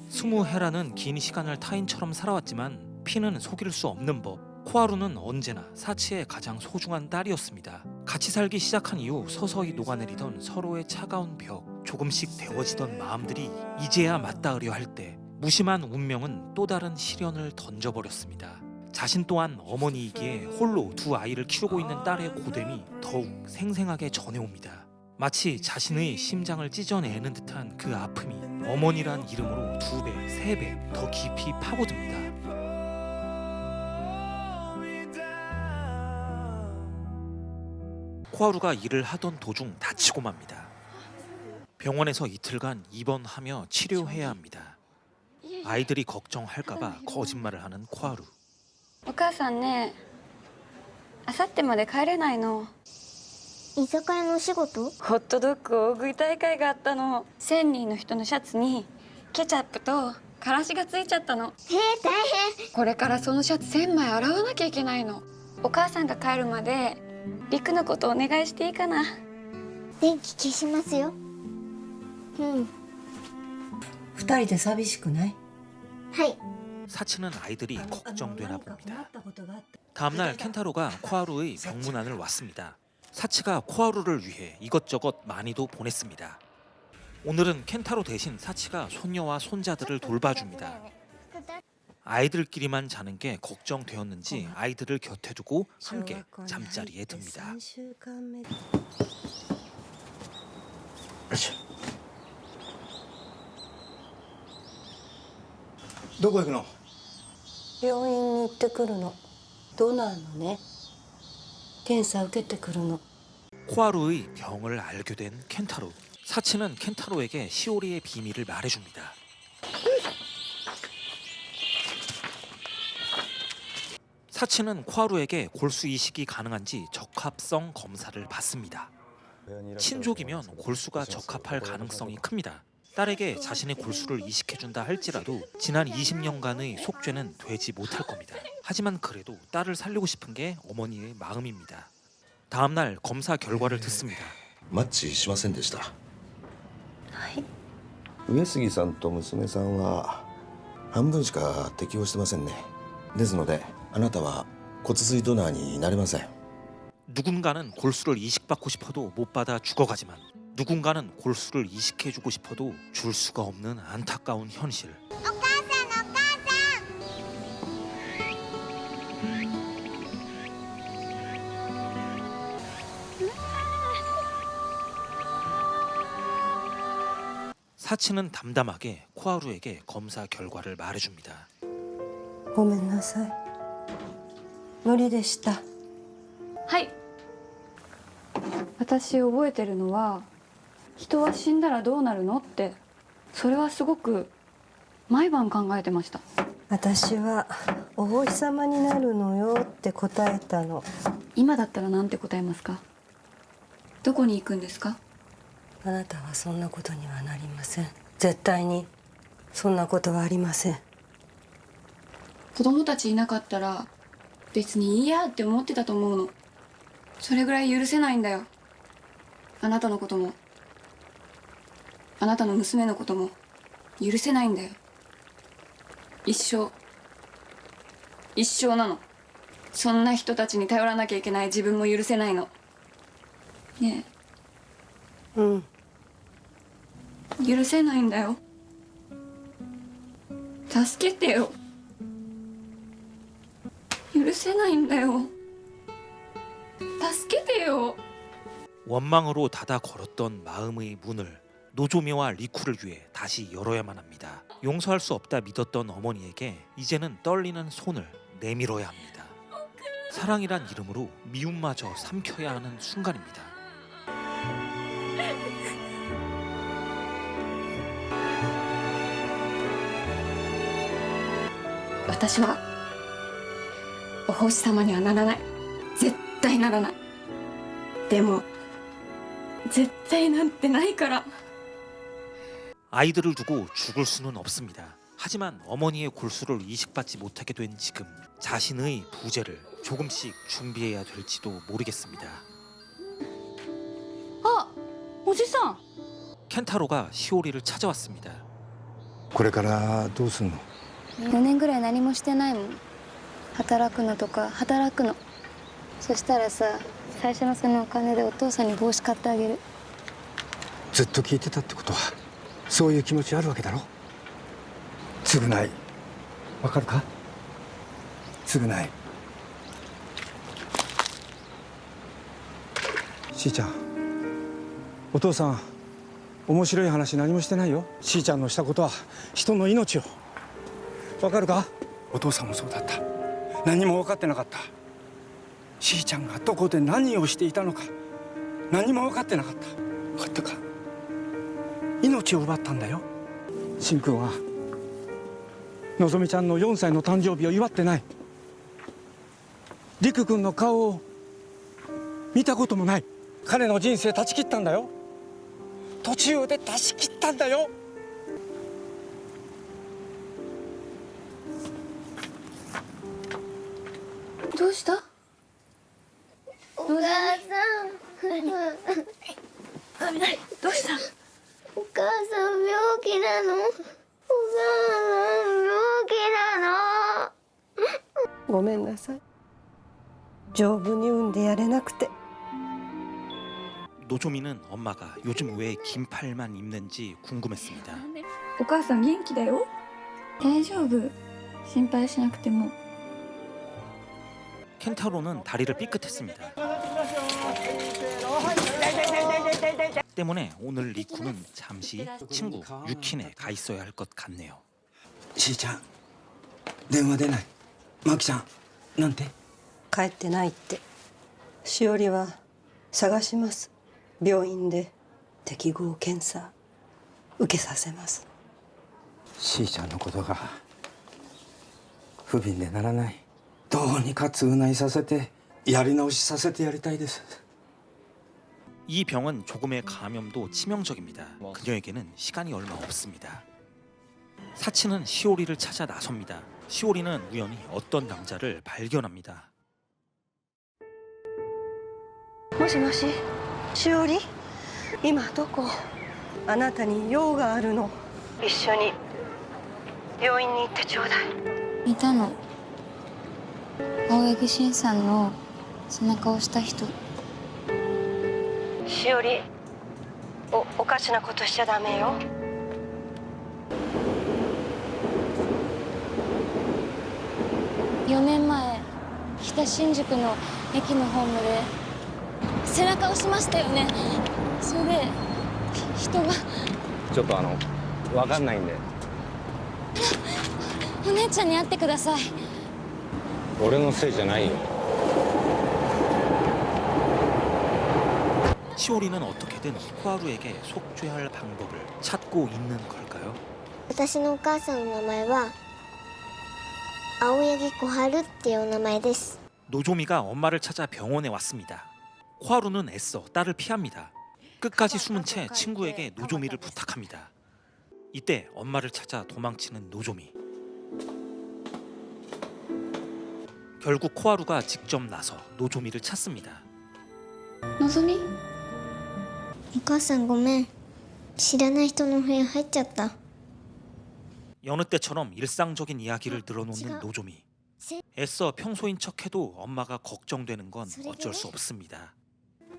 Speaker 1: 20해라는 긴 시간을 타인처럼 살아왔지만 피는 속일 수 없는 법. 코하루는 언제나 사치의 가장 소중한 딸이었습니다. 같이 살기 시작한 이후 서서히 녹아내리던 서로의 차가운 벽, 조금씩 데워지던 마음들이 이제야 맞닿으려 할 때 무심한 운명은 또 다른 시련을 던져버렸습니다. 자신 또한 어머니이기에 홀로 두 아이를 키우고 있는 딸의 고됨이 더욱 생생하게 전해옵니다. 마치 자신의 심장을 찢어내는 듯한 그 아픔이 어머니란 이름으로 2배, 3배 더 깊이 파고듭니다. 코하루가 일을 하던 도중 다치고 맙니다. 병원에서 이틀간 입원하며 치료해야 합니다. 아이들이 걱정할까봐 거짓말을 하는 코하루.
Speaker 2: お母さんね、あさってまで帰れないの。
Speaker 3: 居酒屋のお仕事？
Speaker 2: ホットドッグ大食い大会があったの。1000人の人のシャツにケチャップとからしがついちゃったの。
Speaker 3: 大変。
Speaker 2: これからそのシャツ1000枚洗わなきゃいけないの。お母さんが帰るまでリクのことお願いしていいかな。
Speaker 3: 電気消しますよ。
Speaker 10: 二人で寂しくない？
Speaker 3: はい。
Speaker 1: 사치는 아이들이 걱정되나 봅니다. 다음날 켄타로가 코하루의 병문안을 왔습니다. 사치가 코하루를 위해 이것저것 많이도 보냈습니다. 오늘은 켄타로 대신 사치가 손녀와 손자들을 돌봐줍니다. 아이들끼리만 자는 게 걱정되었는지 아이들을 곁에 두고 함께 잠자리에 듭니다.
Speaker 9: どこ行くの？
Speaker 10: 病院に行ってくるの。ドナーのね。検査受けてくるの。
Speaker 1: 코하루의 병을 알게 된 켄타로. 사치는 켄타로에게 시오리의 비밀을 말해줍니다. 사치는 코하루에게 골수 이식이 가능한지 적합성 검사를 받습니다. 친족이면 골수가 적합할 가능성이 큽니다. 딸에게 자신의 골수를 이식해준다 할지라도 지난 20년간의 속죄는 되지 못할 겁니다. 하지만 그래도 딸을 살리고 싶은 게 어머니의 마음입니다. 다음 날 검사 결과를 듣습니다.
Speaker 15: マッチしませんでした。
Speaker 5: はい。
Speaker 15: 上杉さんと娘さんは半分しか適応してませんね。ですのであなたは骨髄ドナーになれません。
Speaker 1: 누군가는 골수를 이식받고 싶어도 못 받아 죽어가지만 누군가는 골수를 이식해주고 싶어도 줄 수가 없는 안타까운 현실. 사치는 담담하게 코하루에게 검사 결과를 말해줍니다.
Speaker 10: ごめんなさい。無理でした。
Speaker 2: はい。私覚えてるのは人は死んだらどうなるのって、それはすごく毎晩考えてました。
Speaker 10: 私はお星様になるのよって答えたの。
Speaker 2: 今だったらなんて答えますか？どこに行くんですか？
Speaker 10: あなたはそんなことにはなりません。絶対にそんなことはありません。
Speaker 2: 子供たちいなかったら別にいいやって思ってたと思うの。それぐらい許せないんだよ。あなたのこともあなたの娘のことも許せないんだよ。一生なの。そんな人たちに頼らなきゃいけない自分も許せないの。ねえ。うん。許せないんだよ。助けてよ。許せないんだよ。助けてよ.
Speaker 1: 원망으로 닫아 걸었던 마음의 문을 노조미와 리쿠를 위해 다시 열어야만 합니다. 용서할 수 없다 믿었던 어머니에게 이제는 떨리는 손을 내밀어야 합니다. 사랑이란 이름으로 미움마저 삼켜야 하는 순간입니다.
Speaker 2: 나는お星様にはならない。絶対ならない。でも絶対なんてないから.
Speaker 1: 아이들을 두고 죽을 수는 없습니다. 하지만 어머니의 골수를 이식받지 못하게 된 지금 자신의 부재를 조금씩 준비해야 될지도 모르겠습니다.
Speaker 2: 오지さん.
Speaker 1: 켄타로가 시오리를 찾아왔습니다.
Speaker 8: これからどうすんの?
Speaker 3: 4年ぐらい何もしてないもん。働くのとか働くの。そしたらさ、最初のそのお金でお父さんに帽子買ってあげる。
Speaker 8: ずっと聞いてたってことはそういう気持ちあるわけだろ。償いわかるか？償い。しーちゃん、お父さん面白い話何もしてないよ。しーちゃんのしたことは人の命を。わかるか？お父さんもそうだった。何も分かってなかった。しーちゃんがどこで何をしていたのか何も分かってなかった。分かったか？命を奪ったんだよ。しんくんはのぞみちゃんの4歳の誕生日を祝ってない。りくくんの顔を見たこともない。彼の人生断ち切ったんだよ。途中で断ち切ったんだよ。
Speaker 2: どうした？
Speaker 3: お母さん。
Speaker 2: どうした？
Speaker 3: お母さん病気なの。お母さん病気なの。
Speaker 10: ごめんなさい。丈夫に産んでやれなくて。
Speaker 1: 노조미는 엄마가 요즘 왜 긴팔만 입는지 궁금했습니다.
Speaker 2: お母さん元気だよ。大丈夫。心配しなくても。
Speaker 1: 켄타로는 다리를 삐끗했습니다. 때문에 오늘 리쿠는 잠시 친구 유킨에 가 있어야 할 것 같네요.
Speaker 8: しーちゃん、電話出ない。マキちゃん、なんて？
Speaker 10: 帰ってないって。しおりは探します。病院で適合検査受けさせます。
Speaker 8: しーちゃんのことが不憫でならない。どうにか償いさせてやり直しさせてやりたいです。
Speaker 1: 이 병은 조금의 감염도 치명적입니다. 그녀에게는 시간이 얼마 없습니다. 사치는 시오리를 찾아 나섭니다. 시오리는 우연히 어떤 남자를 발견합니다.
Speaker 10: もしもし、しおり、今どこ？あなたに用があるの。一緒に病院に行ってちょうだい。
Speaker 16: いたの。青柳新さんの背中を押した人。
Speaker 10: しおり、おかしなことしちゃダメよ。
Speaker 16: 4年前北新宿の駅のホームで背中を押しましたよね。それで人が。
Speaker 8: ちょっとわかんないんで。
Speaker 16: お姉ちゃんに会ってください。
Speaker 8: 俺のせいじゃないよ。
Speaker 1: 시오리는 어떻게든 코하루에게 속죄할 방법을 찾고 있는 걸까요?
Speaker 3: 私のお母さんの名前は青柳小春っていうお名前です。
Speaker 1: 노조미가 엄마를 찾아 병원에 왔습니다. 코하루는 애써 딸을 피합니다. 끝까지 숨은 채 친구에게 노조미를 부탁합니다. 이때 엄마를 찾아 도망치는 노조미. 결국 코하루가 직접 나서 노조미를 찾습니다.
Speaker 3: のぞみ、お母さんごめん。知らない人の部屋入っちゃった。
Speaker 1: 여느 때처럼 일상적인 이야기를 늘어놓는 노조미. 애써 평소인 척해도 엄마가 걱정되는 건 어쩔 수 없습니다.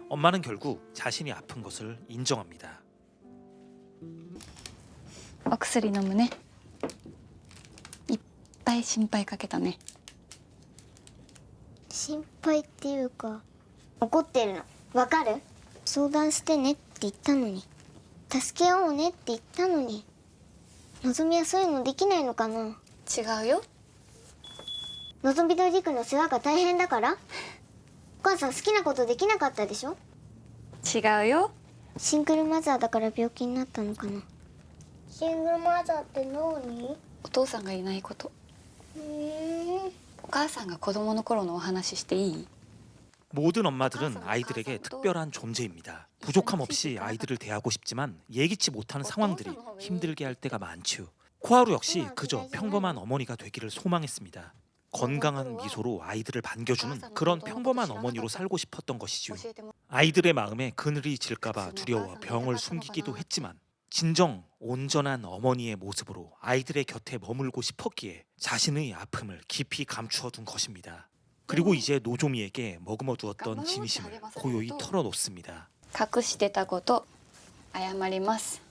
Speaker 1: 엄마는 결국 자신이 아픈 것을 인정합니다.
Speaker 16: お薬飲むね。いっぱい心配かけたね。
Speaker 3: 心配っていうか怒ってるのわかる？相談してねって言ったのに、助けようねって言ったのに、のぞみはそういうのできないのかな？
Speaker 16: 違うよ。
Speaker 3: のぞみとりくの世話が大変だから？お母さん好きなことできなかったでしょ？
Speaker 16: 違うよ。
Speaker 3: シングルマザーだから病気になったのかな？シングルマザーって何？
Speaker 16: お父さんがいないこと。お母さんが子供の頃のお話していい？
Speaker 1: 모든 엄마들은 아이들에게 특별한 존재입니다. 부족함 없이 아이들을 대하고 싶지만 예기치 못하는 상황들이 힘들게 할 때가 많죠. 코하루 역시 그저 평범한 어머니가 되기를 소망했습니다. 건강한 미소로 아이들을 반겨주는 그런 평범한 어머니로 살고 싶었던 것이죠. 아이들의 마음에 그늘이 질까봐 두려워 병을 숨기기도 했지만 진정 온전한 어머니의 모습으로 아이들의 곁에 머물고 싶었기에 자신의 아픔을 깊이 감추어둔 것입니다. 그리고 이제 노조미에게 머금어 두었던 진심을 고요히 털어놓습니다.
Speaker 16: 隠してたこと謝ります。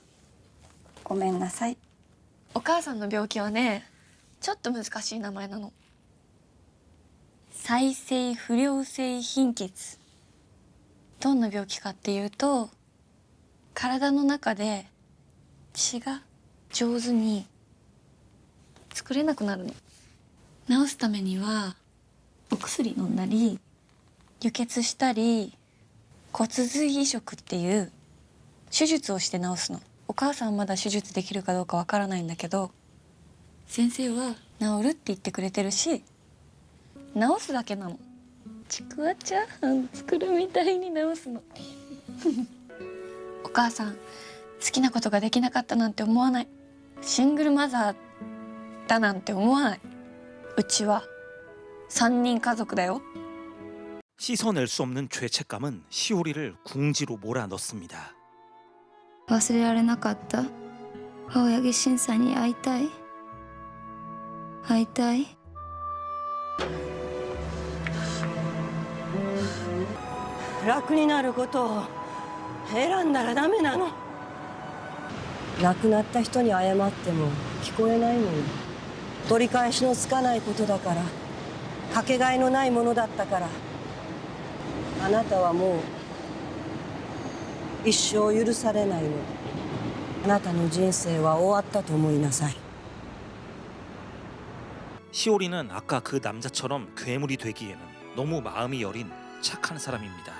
Speaker 16: ごめんなさい。
Speaker 12: お母さんの病気はね、ちょっと難しい名前なの。
Speaker 16: 再生不良性貧血。どんな病気かっていうと、体の中で血が上手に作れなくなるの。治すためにはお薬飲んだり輸血したり骨髄移植っていう手術をして治すの。お母さんはまだ手術できるかどうかわからないんだけど、先生は治るって言ってくれてるし、治すだけなの。ちくわチャーハン作るみたいに治すの。お母さん好きなことができなかったなんて思わない。シングルマザーだなんて思わない。うちは3人家族だよ。
Speaker 1: 씻어낼 수 없는 죄책감은 시오리를 궁지로 몰아넣습니다.
Speaker 16: 忘れられなかった。青柳新さんに会いたい。会いたい。
Speaker 10: 楽になることを選んだらダメなの。亡くなった人に謝っても聞こえないのに、取り返しのつかないことだから、かけがえのないものだったから、あなたはもう一生許されないの。あなたの人生は終わったと思いなさい。
Speaker 1: 시오리는 아까 그 남자처럼 괴물이 되기에는 너무 마음이 여린 착한 사람입니다.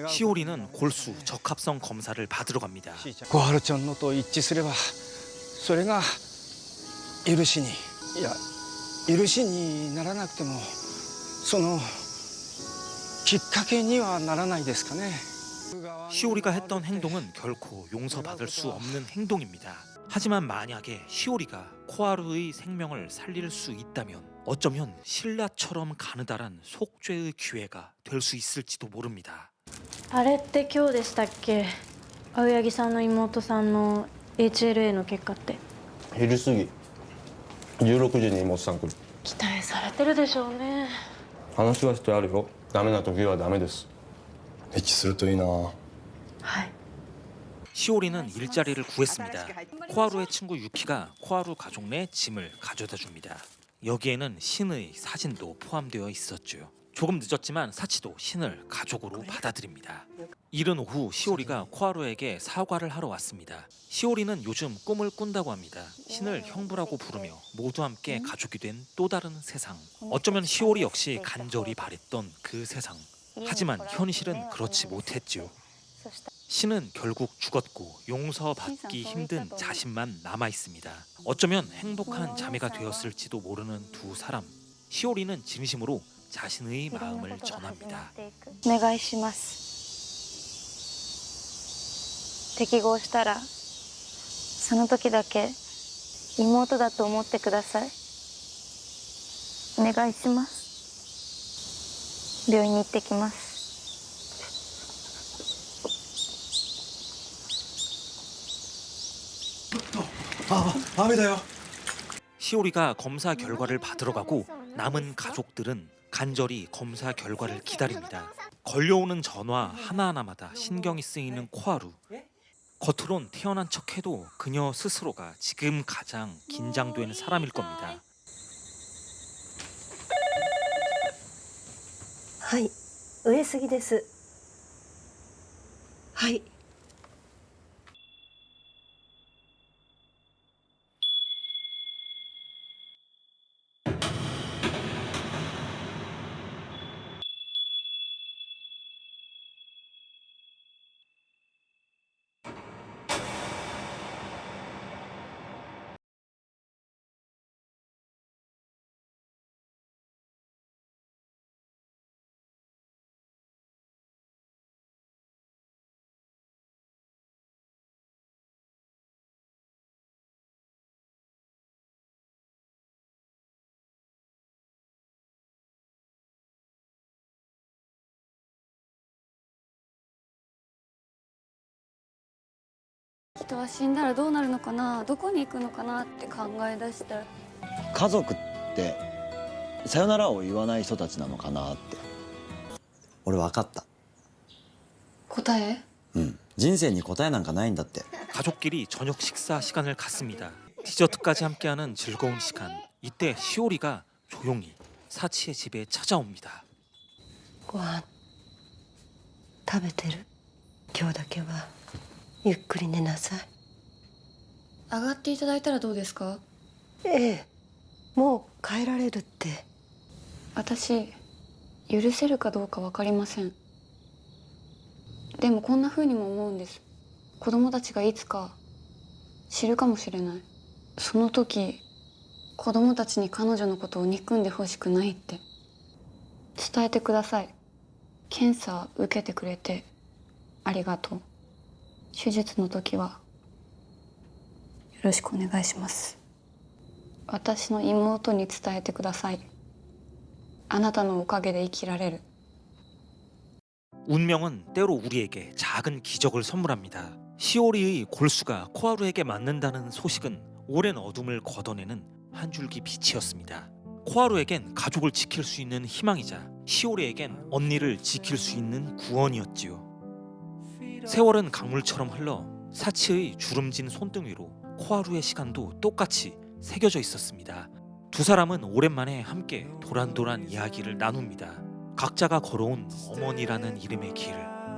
Speaker 1: 시오리는 골수 적합성 검사를 받으러 갑니다.
Speaker 8: 小春ちゃんのと一致すればそれが許しに、いや許しにならなくてもそのきっかけにはならないですかね。
Speaker 1: 시오리가 했던 행동은 결코 용서받을 수 없는 행동입니다. 하지만 만약에 시오리가 코하루의 생명을 살릴 수 있다면 어쩌면 신라처럼 가느다란 속죄의 기회가 될 수 있을지도 모릅니다.
Speaker 5: あれって今日でしたっけ？青柳さんの妹さんの HLA の結果って。
Speaker 14: 昼過ぎ16時に妹さん来る。
Speaker 5: 期待されてるでしょうね。
Speaker 14: 話はしてあるよ。ダメな時はダメです。一致するといいな。
Speaker 1: 시오리는 일자리를 구했습니다. 코하루의 친구 유키가 코하루 가족 내 짐을 가져다 줍니다. 여기에는 신의 사진도 포함되어 있었죠. 조금 늦었지만 사치도 신을 가족으로 받아들입니다. 이른 오후 시오리가 코하루에게 사과를 하러 왔습니다. 시오리는 요즘 꿈을 꾼다고 합니다. 신을 형부라고 부르며 모두 함께 가족이 된 또 다른 세상. 어쩌면 시오리 역시 간절히 바랬던 그 세상. 하지만 현실은 그렇지 못했죠. 신은 결국 죽었고 용서받기 힘든 자신만 남아 있습니다. 어쩌면 행복한 자매가 되었을지도 모르는 두 사람. 시오리는 진심으로 자신의 마음을 전합니다.
Speaker 5: お願いします。適合したらその時だけ妹だと思ってください。お願いします。病院に行ってきます。
Speaker 11: 雨だよ.
Speaker 1: 시오리가 검사 결과를 받으러 가고 남은 가족들은 간절히 검사 결과를 기다립니다. 걸려오는 전화 하나하나마다 신경이 쓰이는 코하루. 겉으론 태어난 척해도 그녀 스스로가 지금 가장 긴장되는 사람일 겁니다.
Speaker 10: はい、上杉です。はい。
Speaker 2: 人は死んだらどうなるのかな、どこに行くのかなって考え出したら、
Speaker 17: 家族ってさよならを言わない人たちなのかなって。俺分かった。
Speaker 2: 答え？
Speaker 17: 人生に答えなんかないんだって.
Speaker 1: 가족끼리 저녁 식사 시간을 갖습니다. 디저트까지 함께하는 즐거운 시간. 이때 시오리가 조용히 사치의 집에 찾아옵니다.
Speaker 10: ご飯食べてる？今日だけはゆっくり寝なさい。
Speaker 2: 上がっていただいたらどうですか？
Speaker 10: ええ、もう帰られるって。
Speaker 2: 私許せるかどうか分かりません。でもこんな風にも思うんです。子供たちがいつか知るかもしれない。その時子供たちに彼女のことを憎んでほしくないって伝えてください。検査受けてくれてありがとう。手術の時はよろしくお願いします。私の妹に伝えてください。あなたのおかげで生きられる。
Speaker 1: 운명은 때로 우리에게 작은 기적을 선물합니다. 시오리의 골수가 코하루에게 맞는다는 소식은 오랜 어둠을 걷어내는 한 줄기 빛이었습니다. 코하루에겐 가족을 지킬 수 있는 희망이자 시오리에겐 언니를 지킬 수 있는 구원이었지요. 세월은 강물처럼 흘러 사치의 주름진 손등 위로 코하루의 시간도 똑같이 새겨져 있었습니다. 두 사람은 오랜만에 함께 도란도란 이야기를 나눕니다. 각자가 걸어온 어머니라는 이름의 길.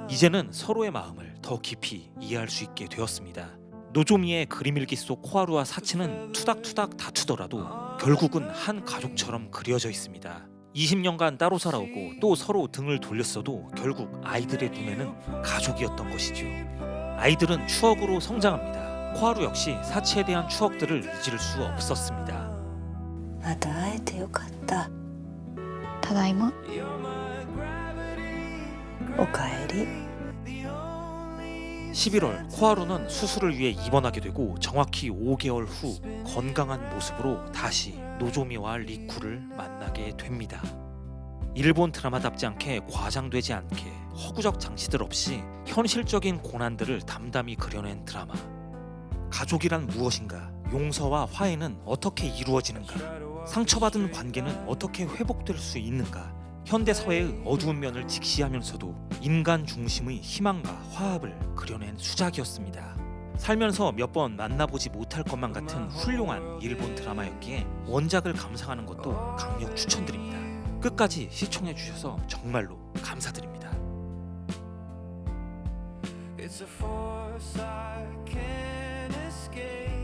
Speaker 1: 이제는 서로의 마음을 더 깊이 이해할 수 있게 되었습니다. 노조미의 그림일기 속 코하루와 사치는 투닥투닥 다투더라도 결국은 한 가족처럼 그려져 있습니다. 20년간 따로 살아오고 또 서로 등을 돌렸어도 결국 아이들의 눈에는 가족이었던 것이죠. 아이들은 추억으로 성장합니다. 코하루 역시 사치에 대한 추억들을 잊을 수 없었습니다.
Speaker 10: また会えてよかった。
Speaker 5: ただいま。
Speaker 10: おかえり。
Speaker 1: 11월 코하루는 수술을 위해 입원하게 되고 정확히 5개월 후 건강한 모습으로 다시 노조미와 리쿠를 만나게 됩니다. 일본 드라마답지 않게 과장되지 않게 허구적 장치들 없이 현실적인 고난들을 담담히 그려낸 드라마. 가족이란 무엇인가? 용서와 화해는 어떻게 이루어지는가? 상처받은 관계는 어떻게 회복될 수 있는가? 현대사회의 어두운 면을 직시하면서도 인간 중심의 희망과 화합을 그려낸 수작이었습니다. 살면서 몇 번 만나보지 못할 것만 같은 훌륭한 일본 드라마였기에 원작을 감상하는 것도 강력 추천드립니다. 끝까지 시청해주셔서 정말로 감사드립니다.
Speaker 18: It's a force I can't escape.